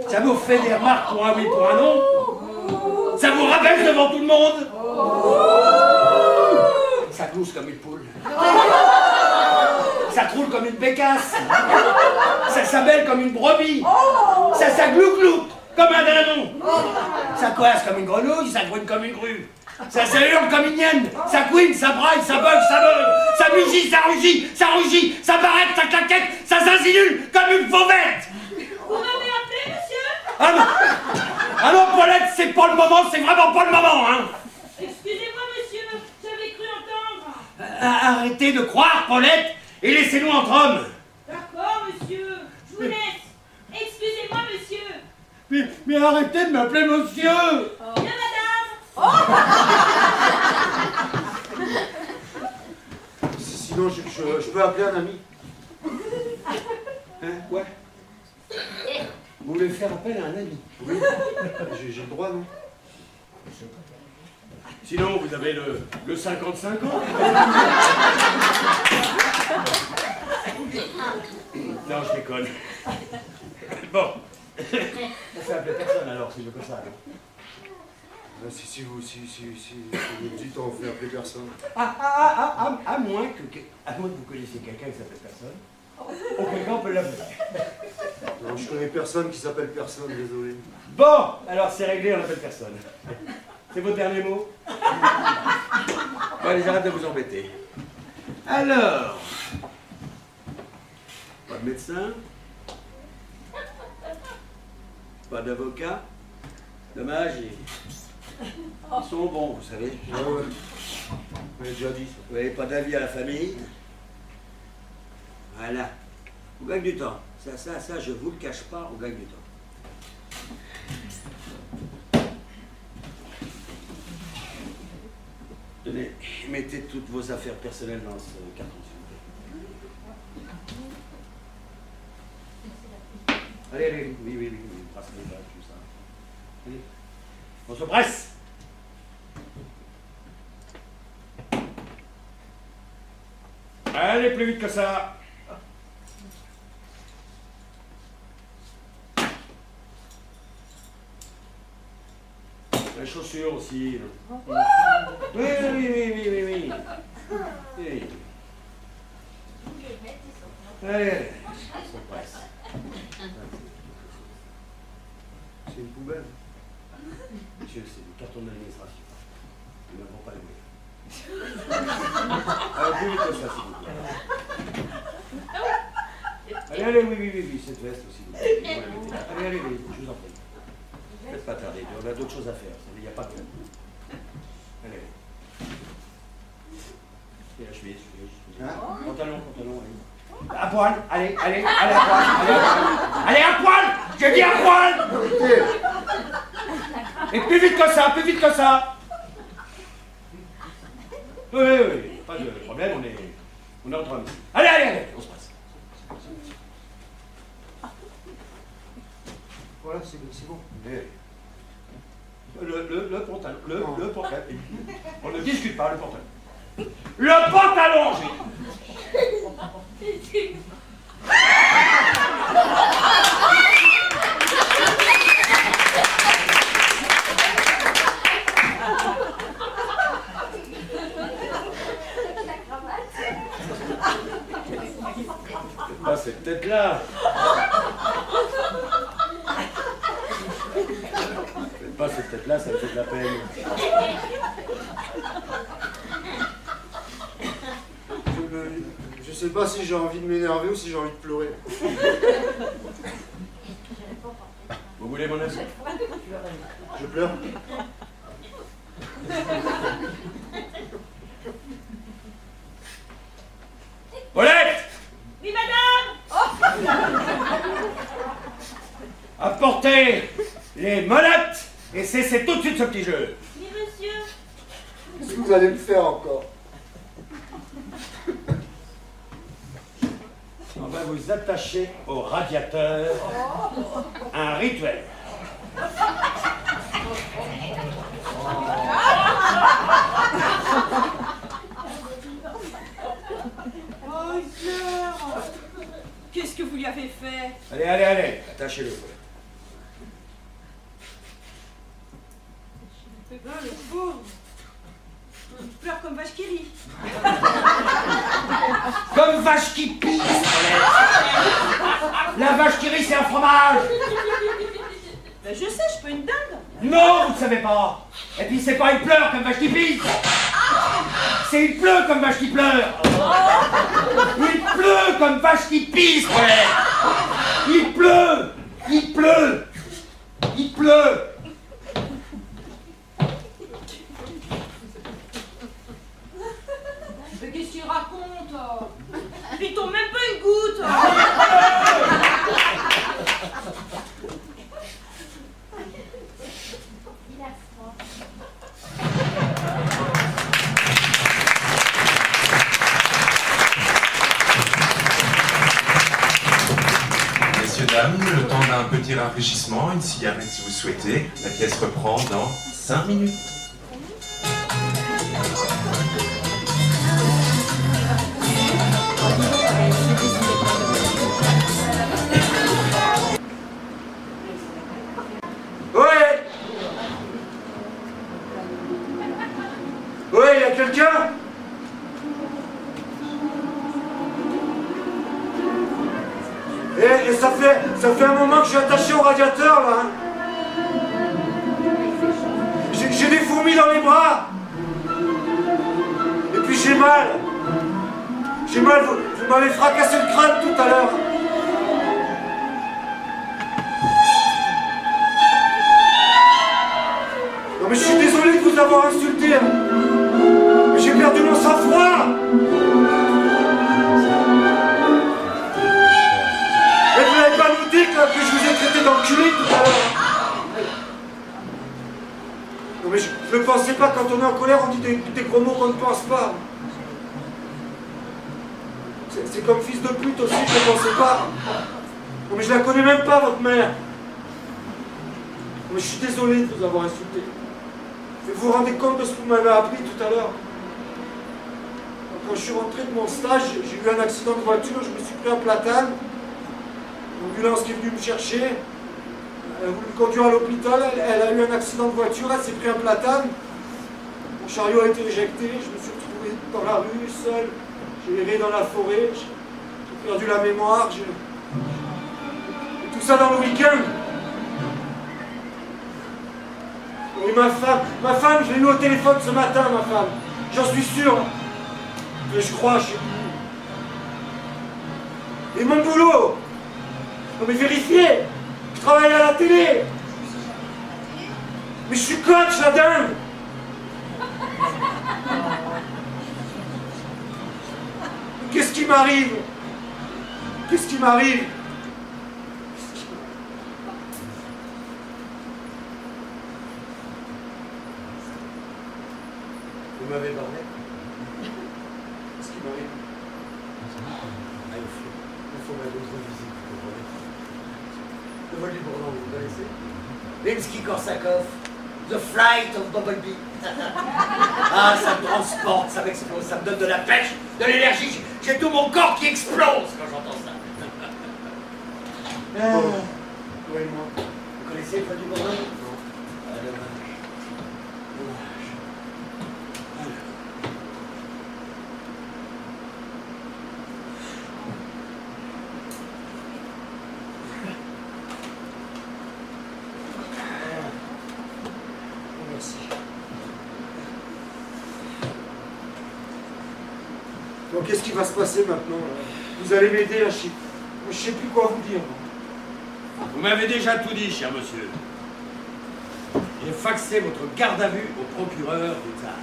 Ça vous fait des remarques pour un oui, pour un non. Ça vous rabaisse devant tout le monde. Ça glousse comme une poule. Ça croule comme une bécasse. Ça s'abelle comme une brebis. Ça glouc-glouc comme un dindon. Ça coince comme une grenouille, ça grogne comme une grue. Ça hurle comme une hyène. Ça couine, ça braille, ça bug, ça mugit, ça rugit, ça barrette, ça claquette, ça s'insinule comme une fauvette. Vous m'avez appelé, monsieur? Ah non, Paulette, c'est pas le moment, c'est vraiment pas le moment, hein. Excusez-moi, monsieur, j'avais cru entendre. Arrêtez de croire, Paulette, et laissez-nous entre hommes. D'accord, monsieur, je vous laisse. Excusez-moi, monsieur. Mais arrêtez de m'appeler monsieur. Bien, madame. Sinon, je peux appeler un ami. Hein, ouais. Vous voulez faire appel à un ami? Oui. J'ai le droit, non? Sinon, vous avez le 55 ans. Non, je déconne. Bon. On fait appeler personne alors, si je veux que ça. Non, si vous me dites, on fait appeler personne. À moins que vous connaissiez quelqu'un qui s'appelle personne. Auquel cas, on peut l'appeler. Non, je connais personne qui s'appelle personne, désolé. Bon, alors c'est réglé, on n'appelle personne. C'est votre dernier mot? Bon, allez, j'arrête de vous embêter. Alors, pas de médecin, pas d'avocat. Dommage, ils sont bons, vous savez. Ah ouais, on l'a déjà dit. Vous n'avez pas d'avis à la famille. Voilà. On gagne du temps. Ça, je vous le cache pas, on gagne du temps. Tenez, mettez toutes vos affaires personnelles dans ce carton, s'il vous plaît. Allez, oui, brassez les bagues, tout ça. Allez, on se presse. Allez, plus vite que ça. Les chaussures aussi. Oui. Allez, on se presse. C'est une poubelle. Monsieur, c'est du carton d'administration. Nous n'avons pas les moyens. Alors, plus vite que ça, s'il vous plaît. Allez, oui, cette veste aussi. Allez, je vous en prie. Faites pas tarder, on a d'autres choses à faire. Il n'y a pas de... Allez. Et la chemise. Pantalon, allez. À poil, allez, à poil, allez, à poil. Je dis à poil. Et plus vite que ça. Oui, pas de problème, on est entre amis. Allez, on se passe. Voilà, c'est bon. Le pantalon, le pantalon. On ne discute pas, le pantalon. Le pantalon, j'ai dit. Ah, c'est peut-être là. Pas cette tête-là, ça me fait de la peine. Je sais pas si j'ai envie de m'énerver ou si j'ai envie de pleurer. Vous voulez mon avis? Je pleure. Paulette! Oui, madame! Apportez les menottes et cessez tout de suite ce petit jeu. Oui, monsieur. Qu'est-ce que vous allez me faire encore? On va vous attacher au radiateur. Un rituel. Oh, il pleure. Qu'est-ce que vous lui avez fait? Allez, attachez-le. Le pauvre. Il pleure comme vache qui rit. Comme vache qui pisse, Paulette. La vache qui rit, c'est un fromage. Ben, je sais, je peux une dinde. Non, vous ne savez pas. Et puis c'est pas il pleure comme vache qui pisse. C'est il pleut comme vache qui pleure. Il pleut comme vache qui pisse, Paulette. Il pleut. Mais qu'est-ce qu'il raconte? Il tombe même pas une goutte. Messieurs, dames, dames, le temps d'un petit rafraîchissement, une cigarette si vous souhaitez. La pièce reprend dans 5 minutes. Ouais! Ouais, y a quelqu'un? Et ça fait un moment que je suis attaché au radiateur, là. Hein. J'ai des fourmis dans les bras. Et puis j'ai mal. J'ai mal, vous m'avez fracassé le crâne tout à l'heure. Non mais je suis désolé de vous avoir insulté. Hein. Mais j'ai perdu mon sang-froid. Mais vous n'avez pas noté que je vous ai traité d'enculé tout à l'heure. Non mais je ne pensais pas, quand on est en colère, on dit des gros mots qu'on ne pense pas. C'est comme fils de pute aussi, je ne pensais pas. Non mais je la connais même pas, votre mère. Non mais je suis désolé de vous avoir insulté. Mais vous vous rendez compte de ce que vous m'avez appris tout à l'heure? Quand je suis rentré de mon stage, j'ai eu un accident de voiture, je me suis pris un platane. L'ambulance qui est venue me chercher, elle a voulu me conduire à l'hôpital, elle a eu un accident de voiture, elle s'est pris un platane. Mon chariot a été éjecté, je me suis retrouvé dans la rue, seul. J'ai erré dans la forêt, j'ai perdu la mémoire, et tout ça dans le week-end. Et ma femme, je l'ai eu au téléphone ce matin, ma femme. J'en suis sûr. Mais je crois, je sais plus. Et mon boulot. Non mais vérifiez. Je travaille à la télé. Mais je suis coach, la dingue. Qu'est-ce qui m'arrive? Qu'est-ce qui m'arrive? Vous m'avez parlé? Qu'est-ce qui m'arrive? Ah, il faut ma dose de visite, vous comprenez? Le vol du Bourdon, vous connaissez? Rimsky-Korsakov, The Flight of Bumblebee. Ah, ça me transporte, ça m'explose, ça me donne de la pêche, de l'énergie. J'ai tout mon corps qui explose quand j'entends ça. Oui, moi. Vous connaissez le vol du Bourdon? Non. Ah, dommage. Dommage. Merci. Donc qu'est-ce qui va se passer maintenant? Vous allez m'aider, là, je sais plus quoi vous dire. Vous m'avez déjà tout dit, cher monsieur. J'ai faxé votre garde à vue au procureur du Tsar.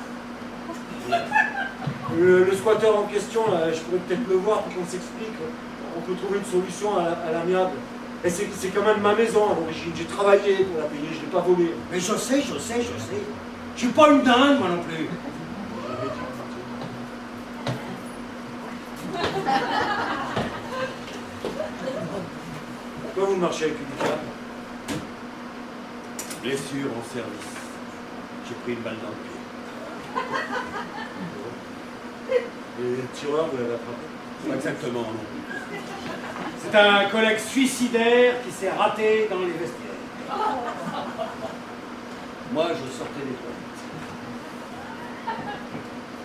Le squatteur en question, là, je pourrais peut-être le voir pour qu'on s'explique. On peut trouver une solution à l'amiable. Et c'est quand même ma maison à l'origine. J'ai travaillé pour la payer, je ne l'ai pas volée. Mais je sais. Je suis pas une dinde, moi non plus. Pourquoi vous marchez avec une canne? Blessure en service. J'ai pris une balle dans le pied. Et le tireur, vous l'avez attrapé? Pas exactement, non. C'est un collègue suicidaire qui s'est raté dans les vestiaires. Moi, je sortais des toilettes.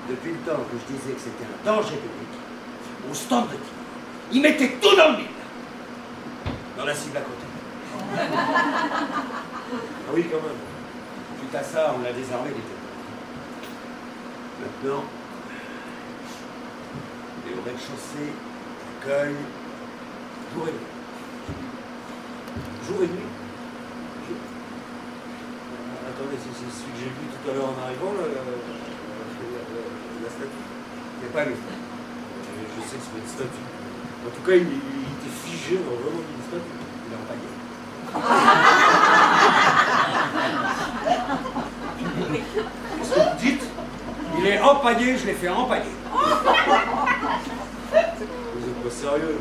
Depuis le temps que je disais que c'était un danger public, au stand de tir, ils mettaient tout dans le mille. Dans la cible à côté. Ah oui, quand même. Suite à ça, on l'a désarmé, il était maintenant, il est au rez-de-chaussée, accueil, jour et nuit. Jour et nuit. Attendez, c'est celui que j'ai vu tout à l'heure en arrivant, la statue. C'est pas lui. Je sais que c'est une statue. En tout cas, il était figé, on a vraiment dit une statue. Il est empaillé. Qu'est-ce que vous dites? Il est empaillé, je l'ai fait empailler. Vous êtes pas sérieux?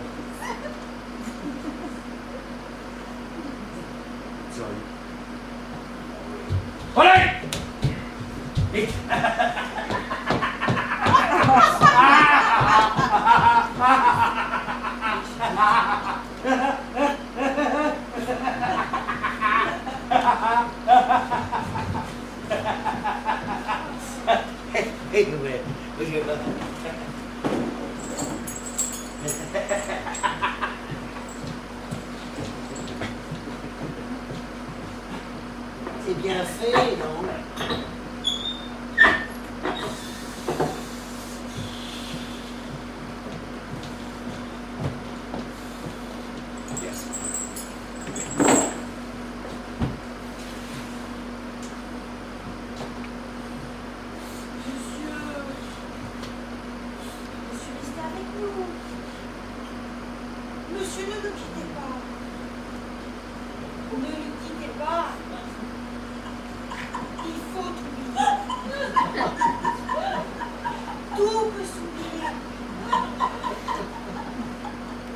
pizzeria. Paulette! Vite! C'est bien fait, non? Monsieur, ne nous quittez pas. Ne nous quittez pas. Il faut oublier. Tout peut s'oublier.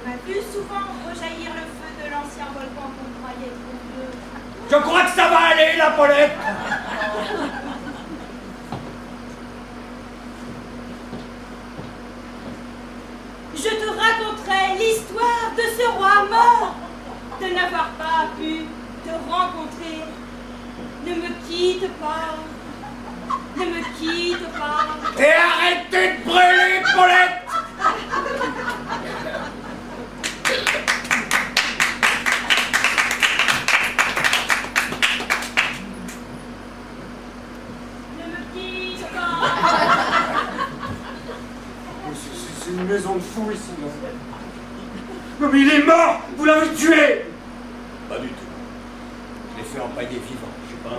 On a vu souvent rejaillir le feu de l'ancien volcan qu'on croyait trop vieux. Je crois que ça va aller, la Paulette! Je te raconterai l'histoire de ce roi mort, de n'avoir pas pu te rencontrer. Ne me quitte pas, ne me quitte pas. Et arrêtez de brûler, Paulette! Ne me quitte pas. C'est une maison de fous ici, là. Non mais il est mort! Vous l'avez tué! Pas du tout. Je l'ai fait empailler vivant, je sais pas.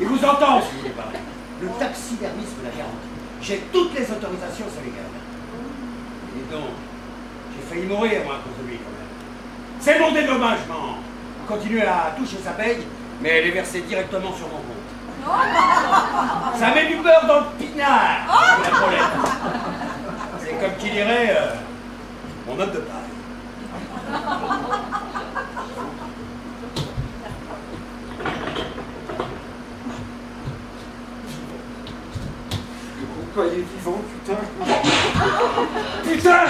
Il vous entend si vous voulez parler. Le taxidermisme l'a garanti. J'ai toutes les autorisations légales. Et donc, j'ai failli mourir, moi, à cause de lui, quand même. C'est mon dédommagement. Continuez à toucher sa paye, mais elle est versée directement sur mon compte. Ça met du beurre dans le pinard, la Paulette. C'est comme qui dirait, mon homme de paille. Pourquoi il est vivant, putain? Putain!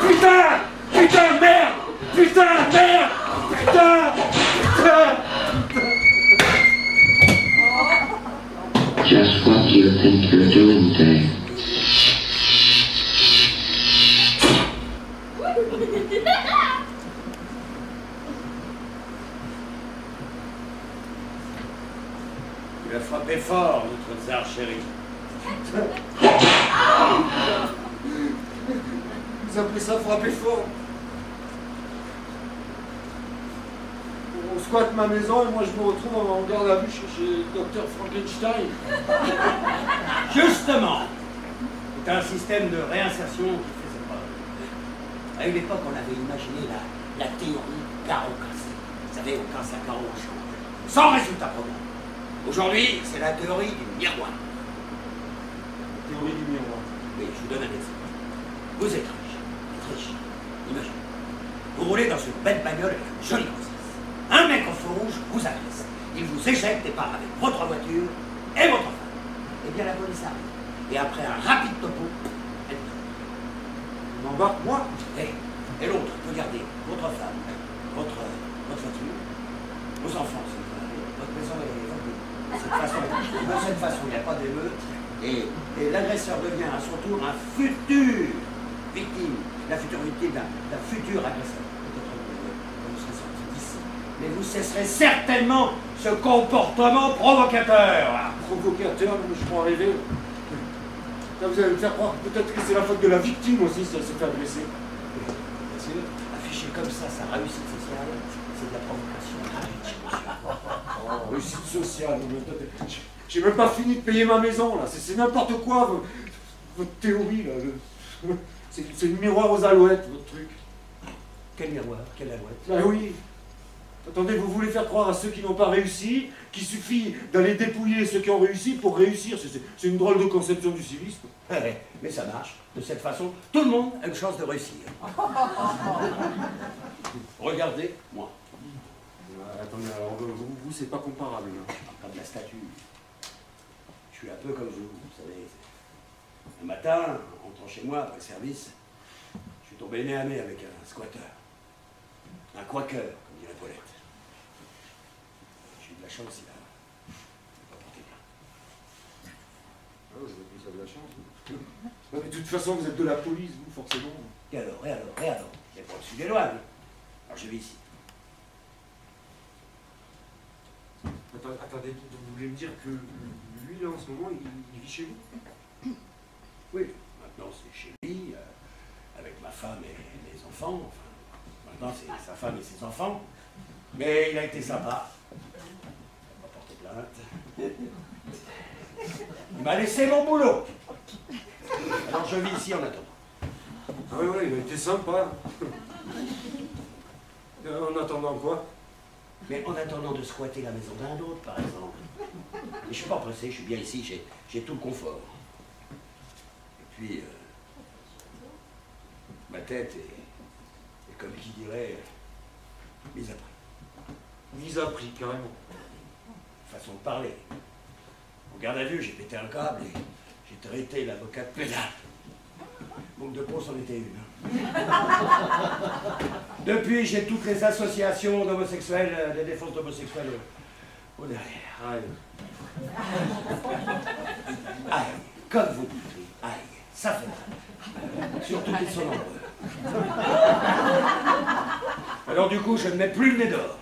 Putain! Putain, merde! Putain, merde! Putain! Putain! Just what do you think you're doing, Dave? Il a frappé fort, notre tsar chéri. Vous appelez ça frapper fort? On squatte ma maison et moi je me retrouve en garde à vue chez Dr Frankenstein. Justement, c'est un système de réinsertion qui fait ses preuves. À une époque, on avait imaginé la théorie carreau cassé. Vous savez, au casse à carreau, on change. Sans résultat probant. Aujourd'hui, c'est la théorie du miroir. Théorie du miroir. Oui, je vous donne un exemple. Vous êtes riche. Imaginez. Vous roulez dans une belle bagnole avec une jolie grossesse. Un mec en feu rouge vous agresse. Il vous éjecte et part avec votre voiture et votre femme. Eh bien, la police arrive. Et après un rapide topo, elle tombe. On embarque moi? Et l'autre, regardez, votre femme, votre voiture, vos enfants, si vous voulez, votre maison est vendue. De cette façon, il n'y a pas d'émeute. Et l'agresseur devient à son tour un futur victime, la future victime d'un futur agresseur. Peut-être que vous serez sorti d'ici, mais vous cesserez certainement ce comportement provocateur. Provocateur, mais je crois rêver. Là, vous allez me faire croire peut-être que c'est la faute de la victime aussi si elle s'est fait agresser. Bien sûr, afficher comme ça sa réussite sociale, c'est de la provocation. Oh, réussite sociale. J'ai même pas fini de payer ma maison, là. C'est n'importe quoi, votre théorie, là. C'est le miroir aux alouettes, votre truc. Quel miroir? Quelle alouette? Ah oui. Attendez, vous voulez faire croire à ceux qui n'ont pas réussi qu'il suffit d'aller dépouiller ceux qui ont réussi pour réussir. C'est une drôle de conception du civisme. Mais ça marche. De cette façon, tout le monde a une chance de réussir. Regardez, moi. Attendez, alors vous c'est pas comparable. Là. Comme la statue. Je suis un peu comme vous savez. Un matin, en rentrant chez moi après le service, je suis tombé nez à nez avec un squatter. Un quaker, comme dirait Paulette. J'ai eu de la chance, il a pas porté plainte. Ah, vous avez plus ça de la chance. Non, mais de toute façon, vous êtes de la police, vous, forcément. Et alors. J'ai pas reçu des lois, lui. Alors je vis ici. Attendez, vous voulez me dire que lui, là, en ce moment, il vit chez vous? Oui, maintenant c'est chez lui, avec ma femme et les enfants. Enfin, maintenant c'est sa femme et ses enfants. Mais il a été sympa. Il n'a pas porté plainte. Il m'a laissé mon boulot. Alors je vis ici en attendant. Ah oui, il a été sympa. En attendant quoi? Mais en attendant de squatter la maison d'un autre, par exemple. Mais je suis pas pressé, je suis bien ici, j'ai tout le confort. Et puis, ma tête est comme qui dirait, mise à prix. Mise à prix, carrément. Façon de parler. Au garde à vue, j'ai pété un câble et j'ai traité l'avocat de pédale. Manque de peau, c'en était une. Depuis, j'ai toutes les associations d'homosexuels, des défenses d'homosexuels au derrière. Aïe. Aïe, comme vous dites, aïe, ça fait mal. Surtout qu'ils sont nombreux. Alors du coup, je ne mets plus le nez dehors.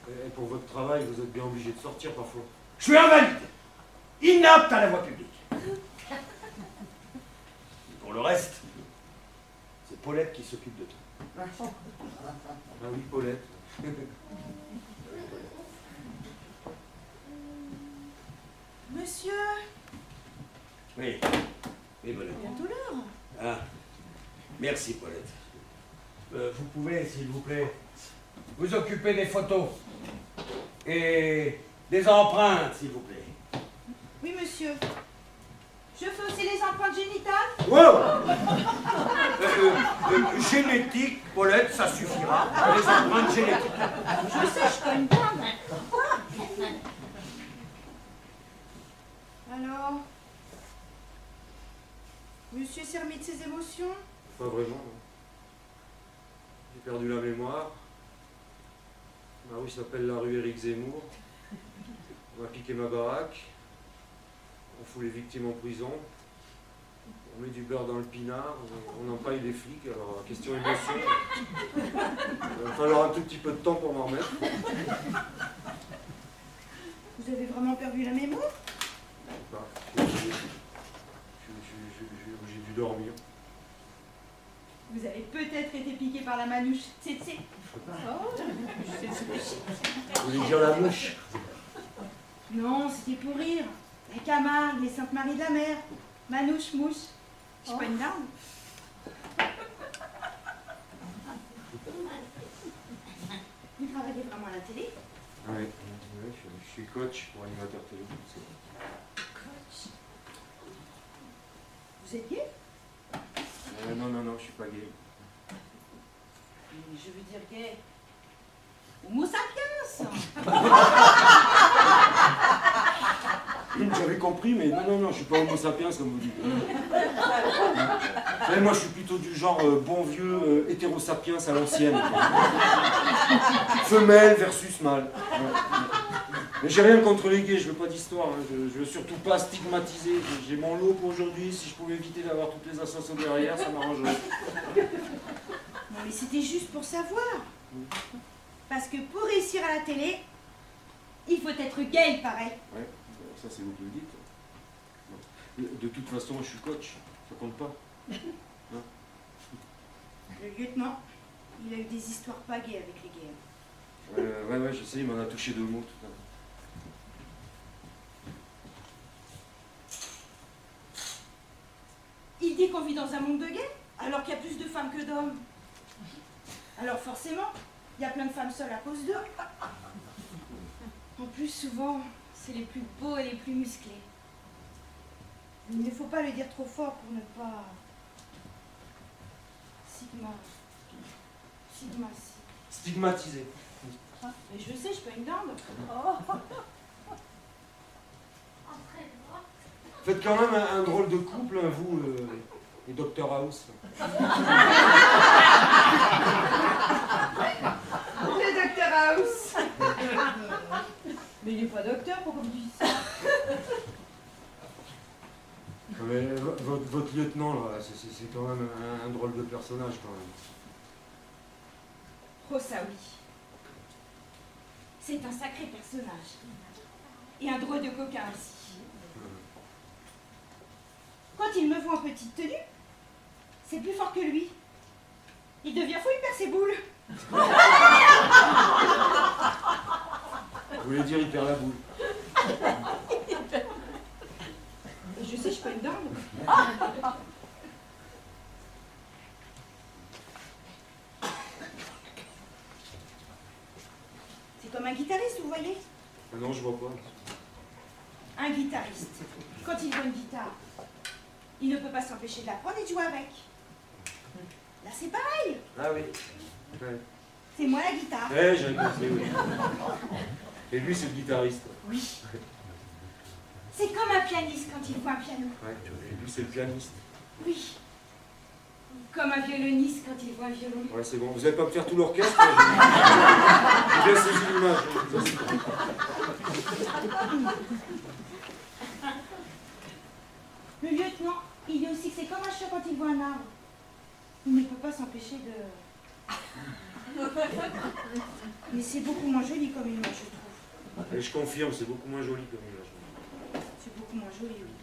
Et pour votre travail, vous êtes bien obligé de sortir parfois. Je suis invalide, inapte à la voie publique. Pour le reste, c'est Paulette qui s'occupe de tout. Ah oui, Paulette. Monsieur, Oui, Paulette. bientôt l'heure. Ah, merci Paulette. Vous pouvez, s'il vous plaît, vous occuper des photos et des empreintes, s'il vous plaît. Oui, monsieur. Je fais aussi les empreintes génitales? Wow génétique, Paulette, ça suffira. Les empreintes génétiques. Je sais, je cogne bien. Alors, monsieur s'est remis de ses émotions? Pas vraiment. Non. J'ai perdu la mémoire. Ma rue s'appelle la rue Éric Zemmour. On a piqué ma baraque. On fout les victimes en prison. On met du beurre dans le pinard. On empaille les flics. Alors, question émotion. Il va falloir un tout petit peu de temps pour m'en remettre. Vous avez vraiment perdu la mémoire? Enfin, j'ai dû dormir. Vous avez peut-être été piqué par la manouche tsetse. Oh, Vous voulez dire la mouche? non, c'était pour rire. La Camargue, les Saintes Maries de la Mer, manouche, mouche. Je suis pas une dame. Vous travaillez vraiment à la télé? Oui, je suis coach pour animateur télé. Coach. Vous êtes gay? Non, je suis pas gay. Je veux dire gay. Homo sapiens. J'avais compris, mais non, je suis pas homo sapiens comme vous dites. Vous savez, moi je suis plutôt du genre bon vieux hétérosapiens à l'ancienne. Femelle versus mâle. Mais j'ai rien contre les gays, je veux pas d'histoire, hein. Je veux surtout pas stigmatiser. J'ai mon lot pour aujourd'hui, si je pouvais éviter d'avoir toutes les assassins derrière, ça m'arrangerait. Non mais c'était juste pour savoir. Parce que pour réussir à la télé, il faut être gay, pareil. Ouais, ça c'est vous qui le dites. De toute façon, je suis coach, ça compte pas. Hein? Le lieutenant, il a eu des histoires pas gays avec les gays. Ouais, je sais, il m'en a touché 2 mots tout à l'heure. Il dit qu'on vit dans un monde de gays, alors qu'il y a plus de femmes que d'hommes. Alors forcément, il y a plein de femmes seules à cause d'eux. En plus, souvent, c'est les plus beaux et les plus musclés. Il ne faut pas le dire trop fort pour ne pas... Sigma. stigmatisé. Ah, mais je sais, je peux une dinde. Oh. Faites quand même un drôle de couple, hein, vous et Dr House. Le Dr House. Mais il n'est pas docteur, pourquoi vous dites ça? Mais votre lieutenant, là, c'est quand même un drôle de personnage, quand même. Oh ça oui. C'est un sacré personnage. Et un drôle de coquin aussi. Quand il me voit en petite tenue, c'est plus fort que lui. Il devient fou, il perd ses boules. Vous voulez dire il perd la boule? Je sais, je peux une dinde. C'est comme un guitariste, vous voyez? Ah non, je vois pas. Un guitariste, quand il voit une guitare, il ne peut pas s'empêcher de la prendre et de jouer avec. Là, c'est pareil. Ah oui. Ouais. C'est moi la guitare. Eh, j'ai compris, oui. Et lui, c'est le guitariste. Oui. C'est comme un pianiste quand il voit un piano. Ouais, et lui, c'est le pianiste. Oui. Comme un violoniste quand il voit un violon. Ouais, c'est bon. Vous n'allez pas me faire tout l'orchestre? J'ai bien saisi l'image. Le lieutenant, il dit aussi que c'est comme un chat quand il voit un arbre. Il ne peut pas s'empêcher de... Mais c'est beaucoup moins joli comme image, je trouve. Et je confirme, c'est beaucoup moins joli comme image. C'est beaucoup moins joli, oui.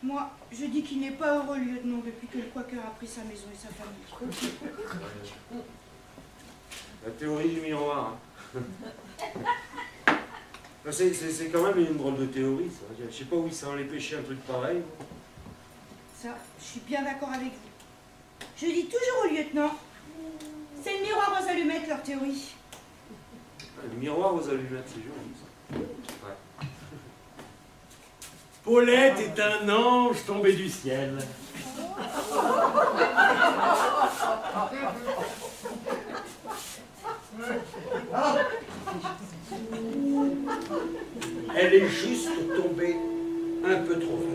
Moi, je dis qu'il n'est pas heureux, le lieutenant, depuis que le Quaker a pris sa maison et sa famille. La théorie du miroir. Hein. C'est quand même une drôle de théorie, ça. Je sais pas où il s'en allait pêcher un truc pareil. Ça, je suis bien d'accord avec vous. Je dis toujours au lieutenant, c'est le miroir aux allumettes, leur théorie. Le miroir aux allumettes, c'est joli, ça. Ouais. Paulette est un ange tombé du ciel. Elle est juste tombée un peu trop vite.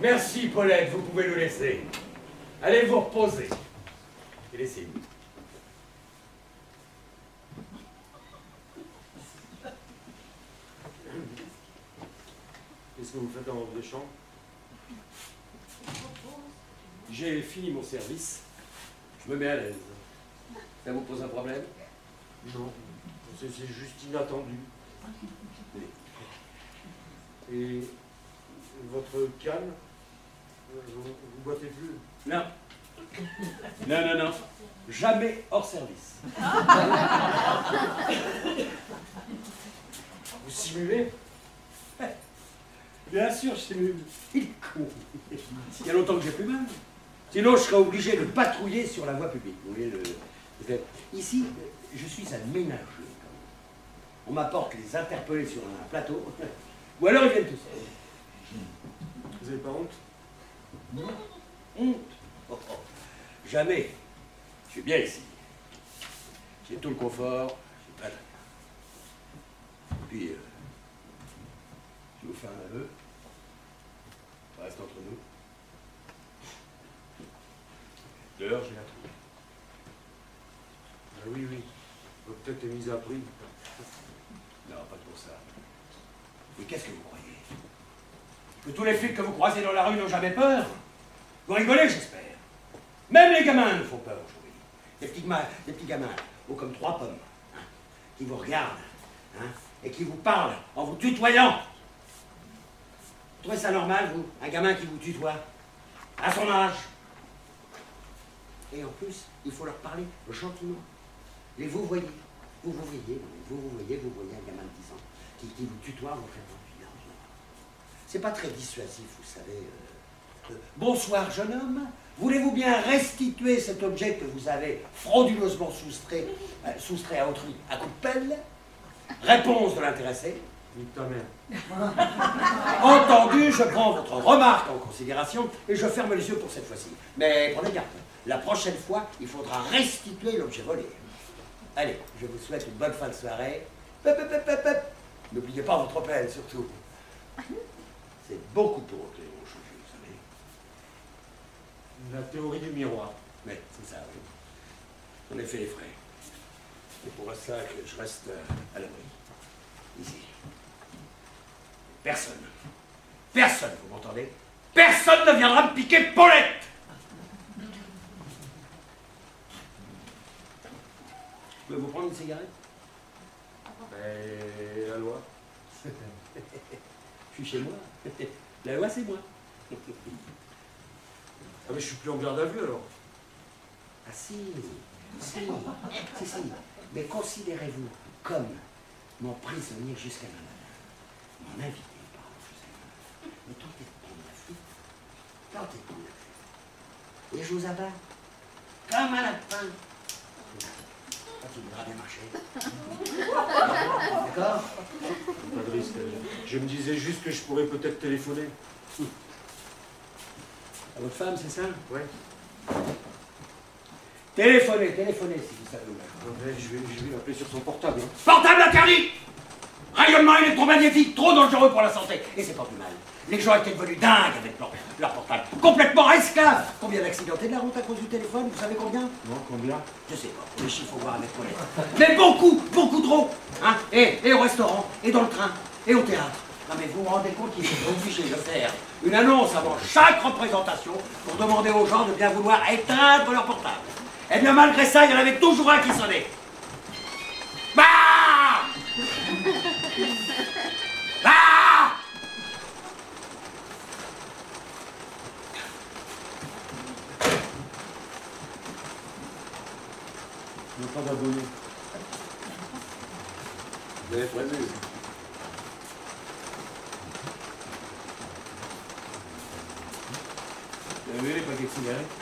Merci, Paulette, vous pouvez nous laisser. Allez vous reposer. Et laissez-nous. Qu'est-ce que vous faites dans votre chambre? J'ai fini mon service. Je me mets à l'aise. Ça vous pose un problème? Non, c'est juste inattendu. Et votre canne, vous boitez plus? Non. Non, non, non. Jamais hors service. Vous simulez? Bien sûr, je simule. Il est con. Il y a longtemps que j'ai plus mal. Sinon, je serais obligé de patrouiller sur la voie publique. Vous voyez, ici, je suis un ménageux. On m'apporte les interpellés sur un plateau, ou alors ils viennent tout seuls. Vous avez pas honte? Non. Honte? Oh, oh. Jamais. Je suis bien ici. J'ai tout le confort, j'ai pas de... Et puis, je vous fais un aveu. Ça reste entre nous. Dehors, j'ai la trouille. Ah oui, oui. Votre tête est mise à prix. Non, pas pour ça. Mais qu'est-ce que vous croyez? Que tous les flics que vous croisez dans la rue n'ont jamais peur? Vous rigolez, j'espère. Même les gamins nous font peur aujourd'hui. Des petits gamins, hauts comme 3 pommes, hein, qui vous regardent, hein, et qui vous parlent en vous tutoyant. Vous trouvez ça normal, vous? Un gamin qui vous tutoie? À son âge? Et en plus, il faut leur parler gentiment. Et vous voyez un gamin de 10 ans qui vous tutoie, vous faites non. C'est pas très dissuasif, vous savez. Bonsoir, jeune homme. Voulez-vous bien restituer cet objet que vous avez frauduleusement soustrait à autrui à coup de pelle? Réponse de l'intéressé. Nique ta mère. Entendu, je prends votre remarque en considération et je ferme les yeux pour cette fois-ci. Mais prenez garde, la prochaine fois, il faudra restituer l'objet volé. Allez, je vous souhaite une bonne fin de soirée. N'oubliez pas votre peine, surtout. C'est beaucoup pour ôter mon chouchou, vous savez. La théorie du miroir. Oui, c'est ça, oui. J'en ai fait les frais. C'est pour ça que je reste à l'abri. Ici. Personne, vous m'entendez? Personne ne viendra me piquer Paulette! Je peux vous prendre une cigarette? Mais la loi. Je suis chez moi. La loi, c'est moi. Ah mais je suis plus en garde à vue alors. Ah si. Mais considérez-vous comme mon prisonnier jusqu'à ma mort. Mon invité, pardon, je sais. Mais tentez de prendre la fuite. Tentez de prendre la fuite. Et je vous abats comme un lapin. Quand il voudra bien marcher. D'accord? Pas de risque. Je me disais juste que je pourrais peut-être téléphoner. À votre femme, c'est ça? Ouais. Téléphonez si vous savez où. Ouais, je vais l'appeler sur son portable. Hein. Portable interdit! Rayonnement électromagnétique, trop dangereux pour la santé. Et c'est pas plus mal. Les gens étaient devenus dingues avec leur portable. Complètement esclaves. Combien d'accidentés de la route à cause du téléphone? Vous savez combien? Non, combien? Je sais pas. Les chiffres, faut voir avec Paulette. Mais beaucoup trop. Hein? Et au restaurant, et dans le train, et au théâtre. Non mais vous vous rendez compte qu'ils sont obligés de faire une annonce avant chaque représentation pour demander aux gens de bien vouloir éteindre leur portable. Et bien malgré ça, il y en avait toujours un qui sonnait. Bah! Ah! Il n'y a pas d'abonnés. Vous avez prévu. Vous avez vu les paquets de cigarettes?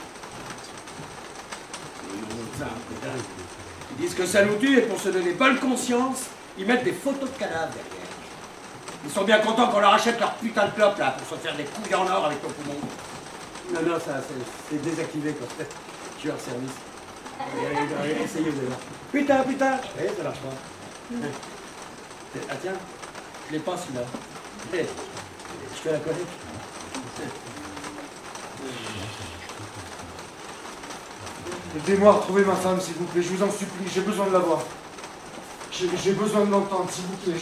Ils disent que ça nous tue et pour se donner bonne conscience, ils mettent des photos de cadavres derrière. Ils sont bien contents qu'on leur achète leur putain de clope là pour se faire des couilles en or avec ton poumon. Non, ça c'est désactivé quand je suis hors service. Allez, essayez vous alors. Putain. Eh, ça marche pas. Ah tiens, je l'ai pas celui-là. Je fais la collecte. Aidez-moi à retrouver ma femme, s'il vous plaît, je vous en supplie, j'ai besoin de la voir. J'ai besoin de l'entendre, s'il vous plaît.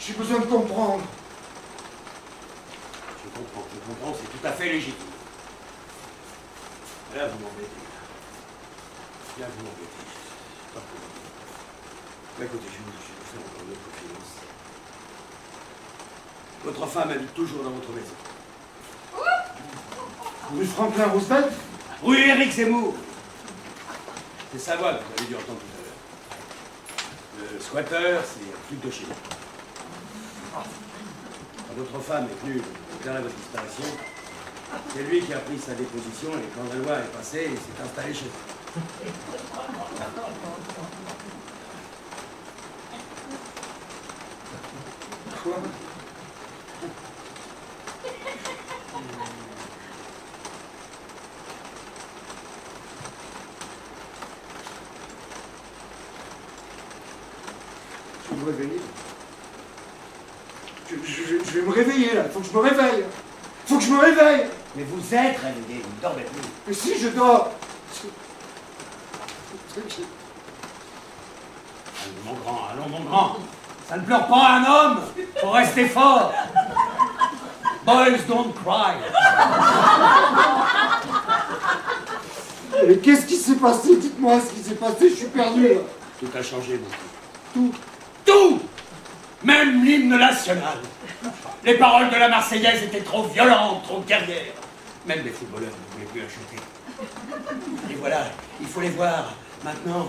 J'ai besoin de comprendre. comprends, c'est tout à fait légitime. Là, vous m'embêtez. Là, vous m'embêtez. Pas pour moi. Bah, écoutez, je vais vous faire encore une autre confidence. Votre femme habite toujours dans votre maison. Rue Franklin Roosevelt? Rue Éric Zemmour. C'est sa voix que vous avez dû entendre tout à l'heure. Le squatter, c'est un flic de chez nous. Quand votre femme est venue déclarer votre disparition, c'est lui qui a pris sa déposition et quand la loi est passée, il s'est installé chez vous. Quoi? Je vais me réveiller. Je vais me réveiller là, il faut que je me réveille. Faut que je me réveille. Mais vous êtes réveillé, vous ne dormez plus. Mais si, je dors. Allons mon grand. Ça ne pleure pas un homme. Faut rester fort. Boys don't cry. Mais qu'est-ce qui s'est passé? Dites-moi ce qui s'est passé, je suis perdu là. Tout a changé, mon fils. Tout. Tout! Même l'hymne national. Les paroles de la Marseillaise étaient trop violentes, trop guerrières. Même les footballeurs ne voulaient plus la chanter. Et voilà, il faut les voir, maintenant,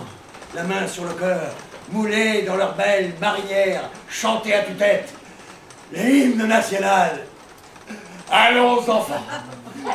la main sur le cœur, moulés dans leur belle marinière, chanter à tue-tête. L'hymne national. Allons, enfants.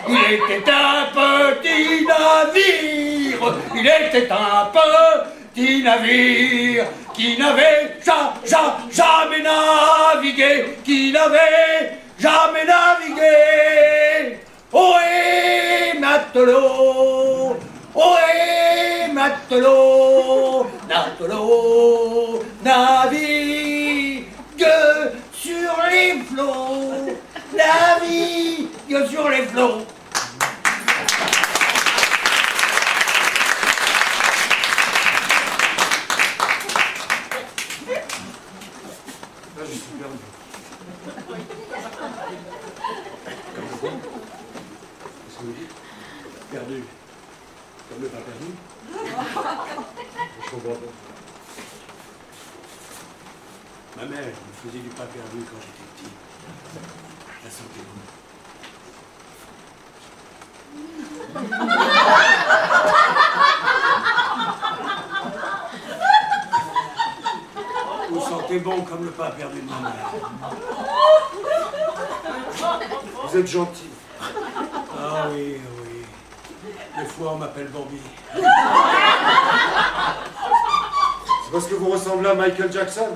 Il était un petit navire. Il était un petit navire qui n'avait jamais navigué, qui n'avait jamais navigué. Ohé, matelot, ohé, matelot, matelot, navigue sur les flots, navigue sur les flots. Là, je suis perdu. Qu'est-ce que vous dites? Perdu. Comme le pas perdu? Je comprends pas. Ma mère me faisait du pas perdu quand j'étais petit. La sentez-vous? Vous sentez bon comme le pas perdu de ma mère. Vous êtes gentil. Ah oui, oui. Des fois, on m'appelle Bambi. C'est parce que vous ressemblez à Michael Jackson.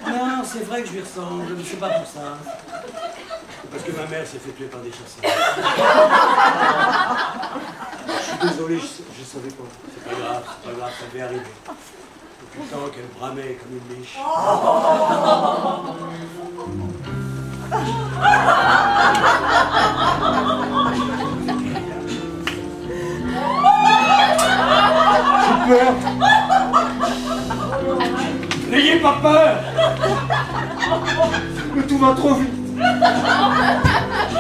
Non, c'est vrai que je lui ressemble, mais c'est pas pour ça. C'est parce que ma mère s'est fait tuer par des chasseurs. Je suis désolé, je savais pas. C'est pas grave, ça devait arriver. Depuis le temps qu'elle bramait comme une biche. J'ai peur. N'ayez pas peur! Mais tout va trop vite.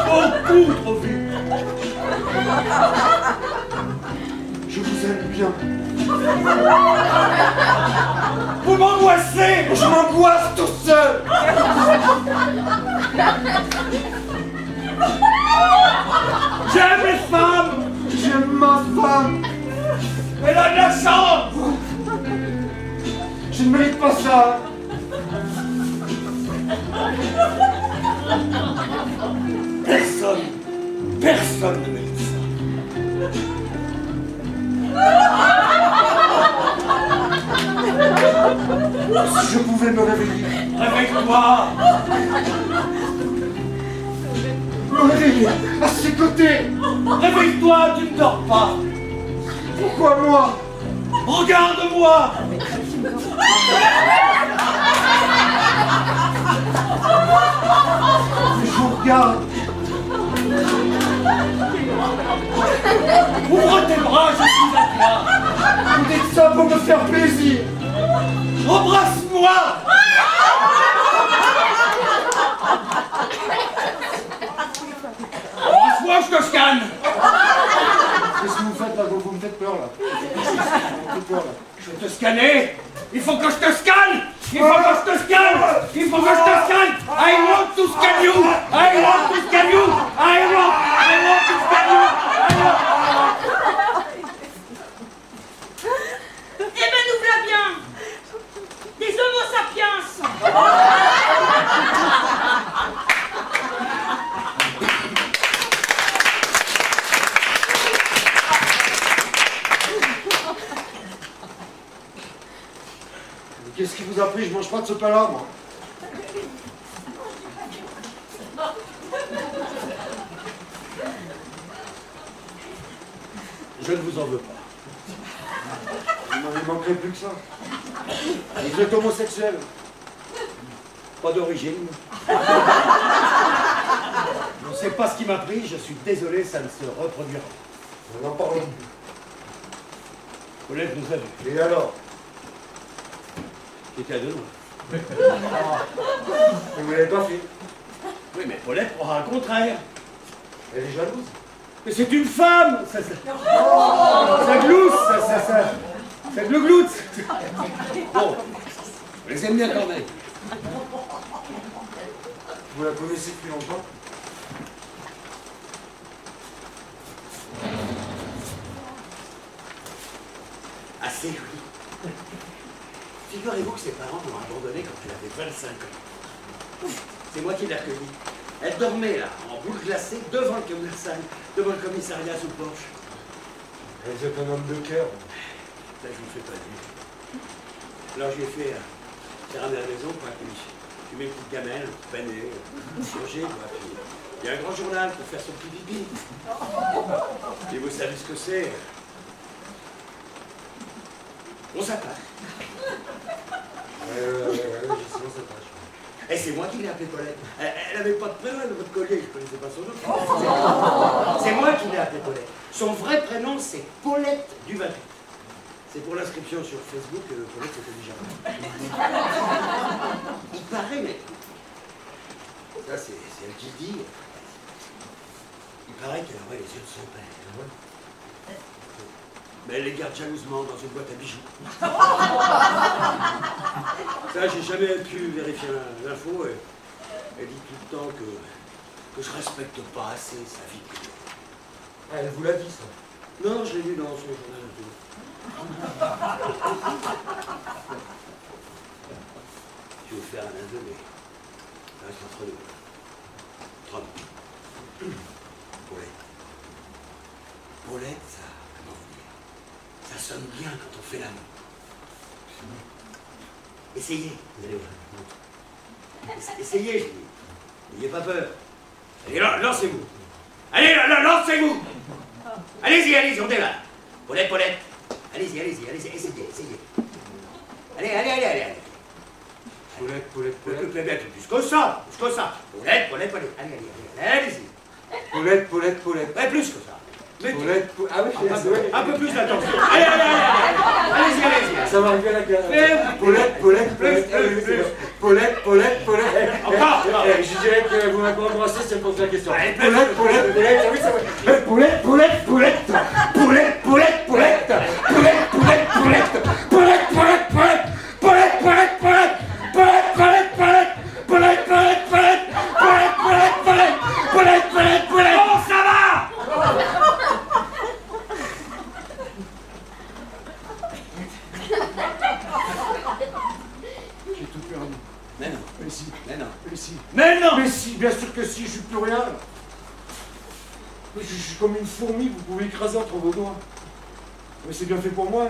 Beaucoup trop vite! Je vous aime bien. Vous m'angoissez! Je m'angoisse tout seul. J'aime les femmes! J'aime ma femme. Elle a de la chance! Je ne mérite pas ça. Personne ne mérite ça. Si je pouvais me réveiller. Réveille-toi! Me réveiller à ses côtés. Réveille-toi, tu ne dors pas! Pourquoi moi? Regarde-moi! Je vous regarde. Ouvre tes bras, je suis à toi! Vous dites ça pour me faire plaisir. Embrasse-moi! C'est quoi, là? Je vais te scanner. Il faut que je te scanne. Il faut que je te scanne. Il faut que je te scanne. I want to scan you. I want to scan you. I want to scan you. Eh ben nous voilà bien. Des homo sapiens. Qu'est-ce qui vous a pris? Je mange pas de ce pain-là, moi. Je ne vous en veux pas. Il manquerait plus que ça. Vous êtes homosexuel. Pas d'origine. Je ne sais pas ce qui m'a pris, je suis désolé, ça ne se reproduira pas. On en parle plus. Paulette nous a vus. Et alors? J'étais à deux doigts. Et vous l'avez pas fait? Oui, mais Paulette aura le contraire. Elle est jalouse. Mais c'est une femme! Ça glousse, ça glougloute. Bon, je les aime bien quand même. Vous la connaissez depuis longtemps? Assez, oui. Figurez-vous que ses parents l'ont abandonnée quand elle avait 25 ans. C'est moi qui l'ai recueillie. Elle dormait là, en boule glacée, devant le commissariat sous porche. Vous êtes un homme de cœur. Ça, je ne fais pas dire. Alors j'ai fait ramener à la maison, quoi, puis je mets une petite gamelle, paner, manger, quoi, puis il y a un grand journal pour faire son petit bibi. Et vous savez ce que c'est? On s'attache. Justement, ça tâche. Et c'est moi qui l'ai appelée Paulette. Elle n'avait pas de prénom, elle avait pas de collier, je ne connaissais pas son nom. C'est moi qui l'ai appelée Paulette. Son vrai prénom, c'est Paulette Duvin. C'est pour l'inscription sur Facebook que Paulette c'était déjà. Il paraît, mais. Ça, c'est elle qui le dit. Il paraît qu'elle aurait les yeux de son père. Mais elle les garde jalousement dans une boîte à bijoux. Ça, j'ai jamais pu vérifier l'info. Elle dit tout le temps que je respecte pas assez sa vie privée. Ah, elle vous l'a dit, ça? Non, je l'ai lu dans son journal. Je vais vous faire un aveu, mais ça reste entre nous. Entre nous. Paulette, ça, comment vous dire, ça sonne bien quand on fait l'amour. Essayez, vous allez voir. Essayez, je dis. N'ayez pas peur. Allez, lancez-vous. Allez, lancez-vous. Allez-y, on démarre. Paulette. Allez-y, essayez. Allez. Paulette. Plus que ça. Paulette. Allez-y. Paulette. Ouais, plus que ça. Paulette. Ah oui, un peu plus d'attention. Allez-y. Ça va arriver à la gare. Paulette. Encore. Je dirais que vous m'avez pas embrassé si elle pose la question. Allez, Paulette. Ah oui, ça va. Paulette. Oh, ça va. J'ai tout perdu. Mais non. Mais si. Mais non. Mais si, bien sûr que si, je suis plus rien. Je suis comme une fourmi, vous pouvez écraser entre vos doigts. Mais c'est bien fait pour moi.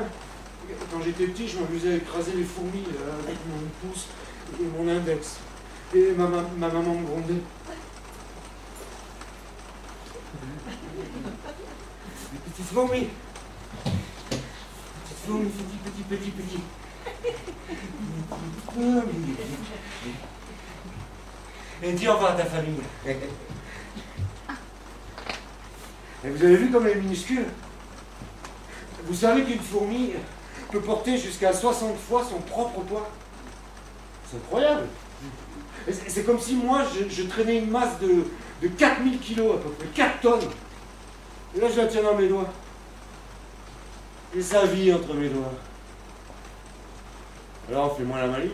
Quand j'étais petit, je m'amusais à écraser les fourmis avec mon pouce et mon index. Et ma maman me grondait. Les petites fourmis. Petites fourmis, petit. Et dis au revoir à ta famille. Et vous avez vu comme elle est minuscule? Vous savez qu'une fourmi peut porter jusqu'à 60 fois son propre poids? C'est incroyable. C'est comme si moi, je traînais une masse de 4000 kilos à peu près, 4 tonnes. Et là, je la tiens dans mes doigts. J'ai sa vie entre mes doigts. Alors, fais-moi la maline.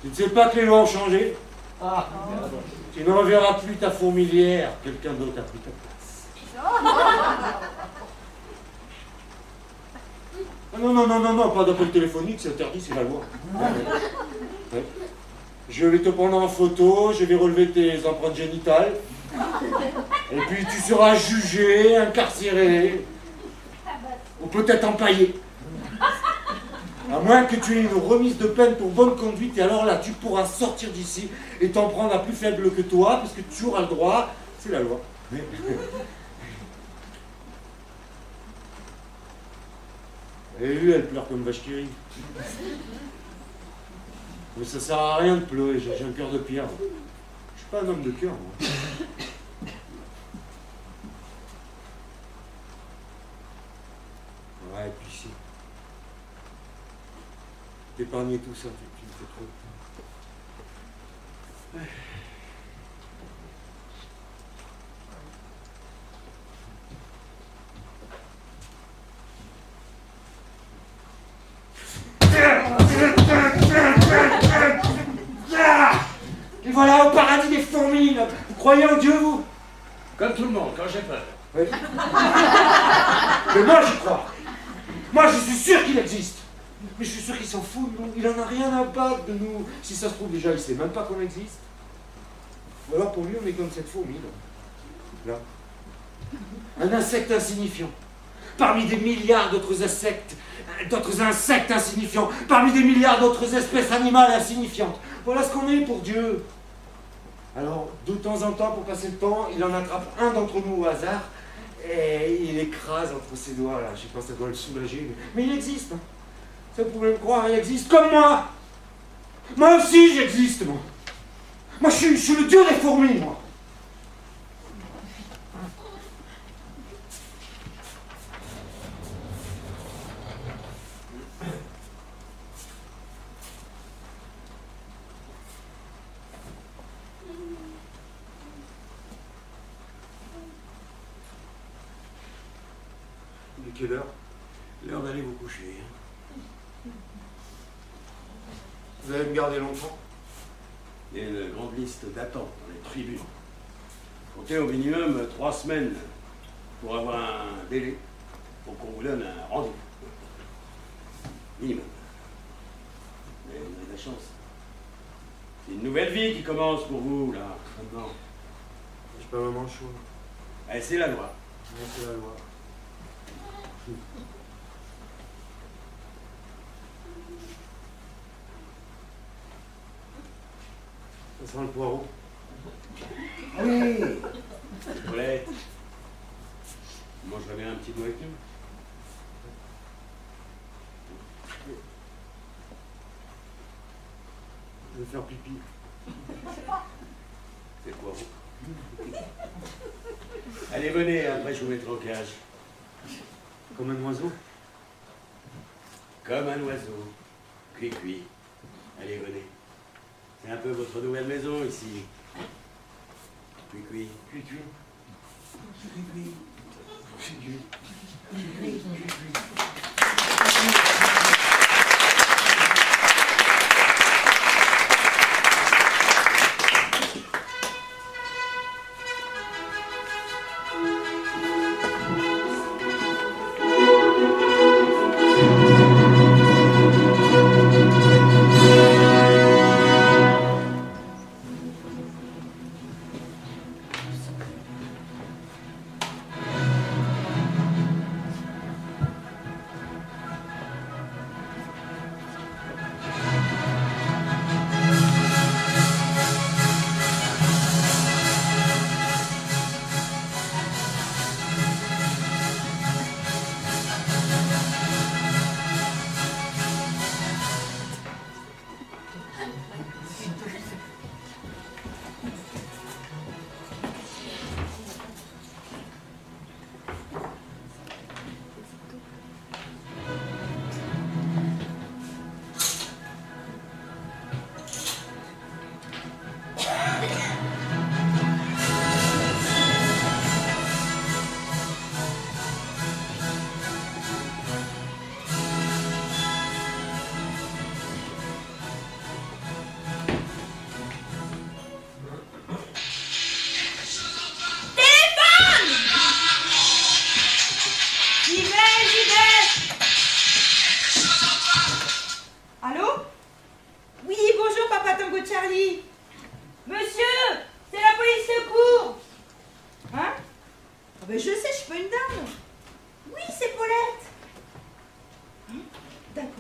Tu ne sais pas que les lois ont changé? Ah, Tu ne reverras plus ta fourmilière, quelqu'un d'autre a pris ta place. Non, pas d'appel téléphonique, c'est interdit, c'est la loi. Ouais. Je vais te prendre en photo, je vais relever tes empreintes génitales, et puis tu seras jugé, incarcéré, ou peut-être empaillé. À moins que tu aies une remise de peine pour bonne conduite, et alors là, tu pourras sortir d'ici et t'en prendre à plus faible que toi, parce que tu auras le droit, c'est la loi. Et lui, elle pleure comme vache qui rit. Mais ça sert à rien de pleurer, j'ai un cœur de pierre. Je suis pas un homme de cœur, moi. Ouais, et puis si. D'épargner tout ça, tu me fais trop. Ouais. Et voilà, au paradis des fourmis, là. Vous croyez en Dieu, vous? Comme tout le monde, quand j'ai peur. Oui. Mais moi, j'y crois. Moi, je suis sûr qu'il existe. Mais je suis sûr qu'il s'en fout de nous. Il en a rien à battre de nous. Si ça se trouve, déjà, il sait même pas qu'on existe. Ou alors, pour lui, on est comme cette fourmi, là. Un insecte insignifiant. Parmi des milliards d'autres insectes insignifiants. Parmi des milliards d'autres espèces animales insignifiantes. Voilà ce qu'on est pour Dieu. Alors, de temps en temps, pour passer le temps, il en attrape un d'entre nous au hasard et il écrase entre ses doigts, là. Je sais pas, ça doit le soulager. Mais il existe. Hein. Ça, vous pouvez me croire, il existe comme moi. Moi aussi, j'existe, moi. Moi, je suis le dieu des fourmis, moi. Quelle heure? L'heure d'aller vous coucher. Vous allez me garder longtemps? Il y a une grande liste d'attente dans les tribunes. Comptez au minimum 3 semaines pour avoir un délai pour qu'on vous donne un rendez-vous. Minimum. Mais vous avez de la chance. C'est une nouvelle vie qui commence pour vous, là, maintenant. J'ai pas vraiment chaud. Allez, c'est la loi. Ouais, c'est la loi. Ça sent le poireau. Oui. Paulette, tu mangerais bien un petit bout avec nous? Je vais faire pipi. C'est poireau. Allez, venez, après je vous mettrai au cage. Comme un oiseau. Comme un oiseau. Cuit. Allez, venez. C'est un peu votre nouvelle maison ici. Cuit.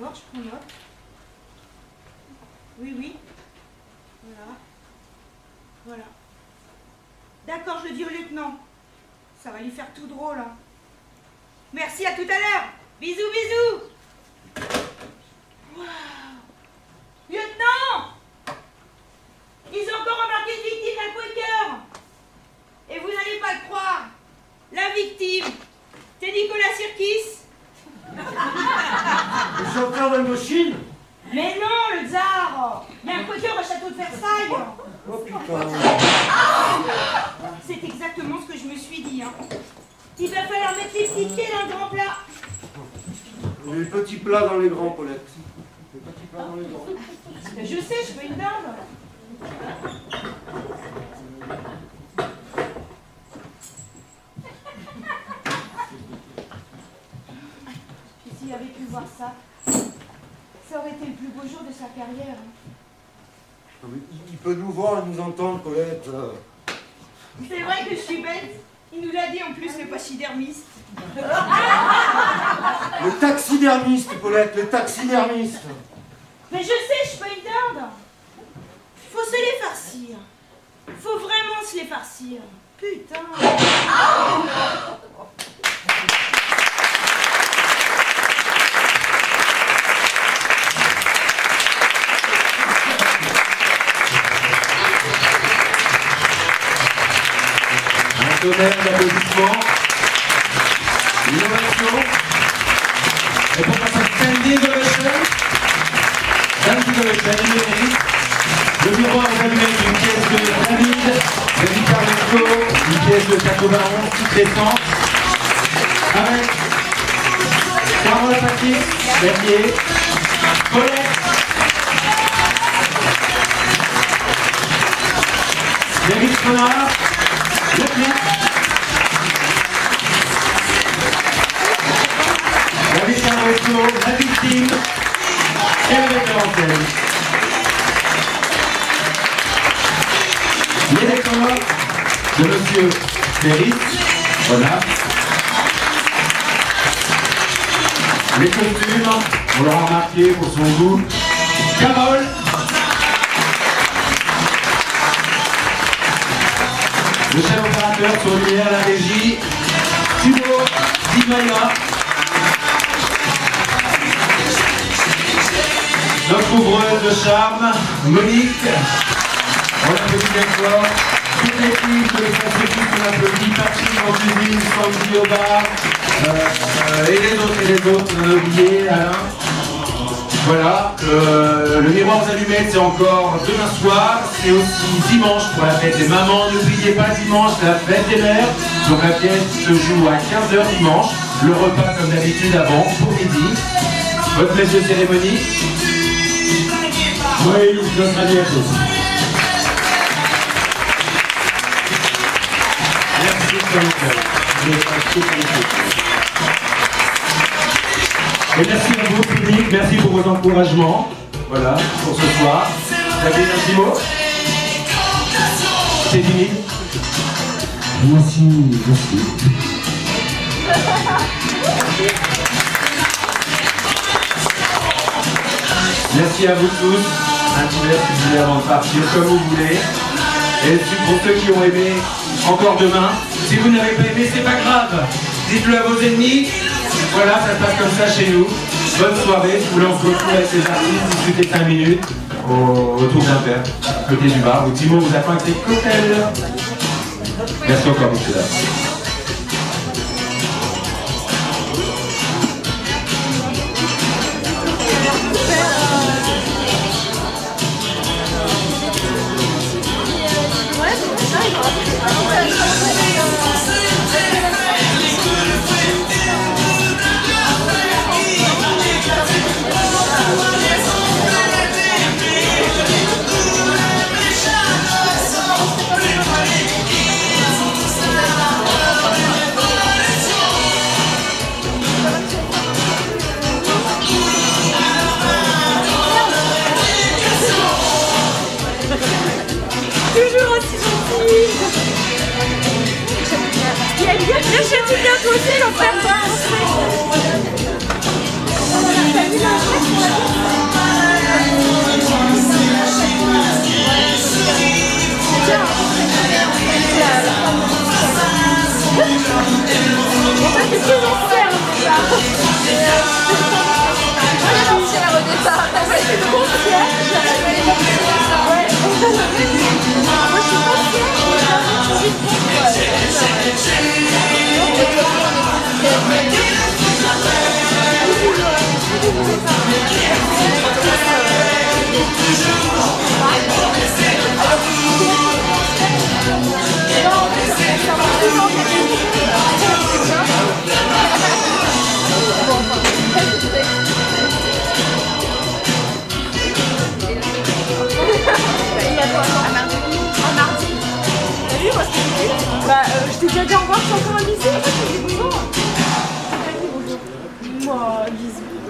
D'accord, je prends note. Oui, oui. Voilà. Voilà. D'accord, je le dis au lieutenant. Ça va lui faire tout drôle. Hein. Merci, à tout à l'heure. Bisous, bisous. Waouh. Lieutenant! Ils ont encore remarqué une victime d'un Quaker. Et vous n'allez pas le croire. La victime, c'est Nicolas Sirkis. Le chanteur d'Indochine? Mais non, le tsar. Il y a un Quaker au château de Versailles. Oh putain. C'est exactement ce que je me suis dit. Hein. Il va falloir mettre les petits pieds dans le grand plat. Les petits plats dans les grands, Paulette. Les petits plats dans les grands. Je sais, je veux une dinde. Puis s'il avait pu voir ça, ça aurait été le plus beau jour de sa carrière. Hein. Il peut nous voir et nous entendre, Paulette. C'est vrai que je suis bête. Il nous l'a dit en plus, le pachydermiste. Le taxidermiste, Paulette, le taxidermiste. Mais je sais, je suis pas une dinde. Faut se les farcir. Faut vraiment se les farcir. Putain. Un tonnerre d'applaudissements. Innovation. Et pour passer standing ovation, standing ovation, il le mérite. Le miroir va lui mettre une pièce de David, de Ricardo, une pièce de 91, toute récente, avec Carole Patrick, Bernier, Paulette, David Connard, le clip, David Carreto, la victime et le référentiel. Les décors de monsieur Ferris, voilà. Les costumes, on l'aura remarqué pour son goût. Carole. Le chef opérateur sur lumière, la régie. Thibaut Dimaya. Notre ouvreuse de charme, Monique. On applaudit bien fort. Toute l'équipe de l'équipe qu'on applaudit, Patrick en cuisine, Sandy au bar, et les autres oubliés, Alain. Voilà, le miroir aux allumettes, c'est encore demain soir, c'est aussi dimanche pour la fête des mamans. N'oubliez pas dimanche, la fête des mères. Donc la pièce se joue à 15 h dimanche. Le repas comme d'habitude avant, pour midi. Votre maître de cérémonie. Oui, notre ami à tous. Et merci à vous, public, merci pour vos encouragements. Voilà, pour ce soir. Vous avez un petit mot? C'est fini? Merci, merci. Merci à vous tous. Un petit verre si vous voulez avant de partir, comme vous voulez. Et pour ceux qui ont aimé, encore demain. Si vous n'avez pas aimé, c'est pas grave. Dites-le à vos ennemis. Voilà, ça se passe comme ça chez nous. Bonne soirée. Je vous lance beaucoup avec les artistes. Discutez 5 minutes autour d'un verre, côté du bar. Où Timo vous attend avec des cocktails. Merci encore, messieurs dames. Toujours aussi gentil. Achète-tu bien toi aussi l'enfer pas.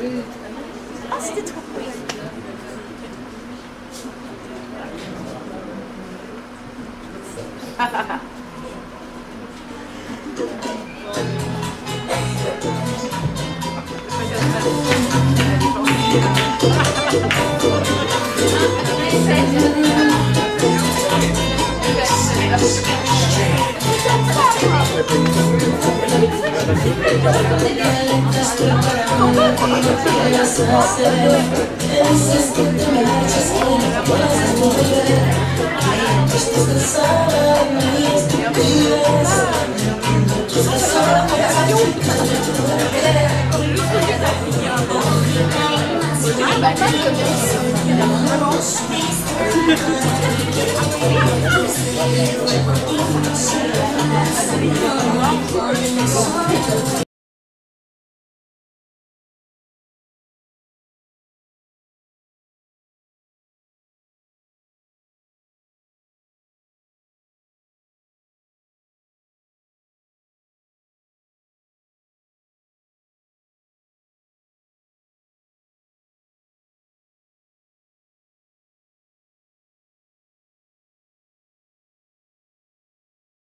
Ah, c'était trop cool.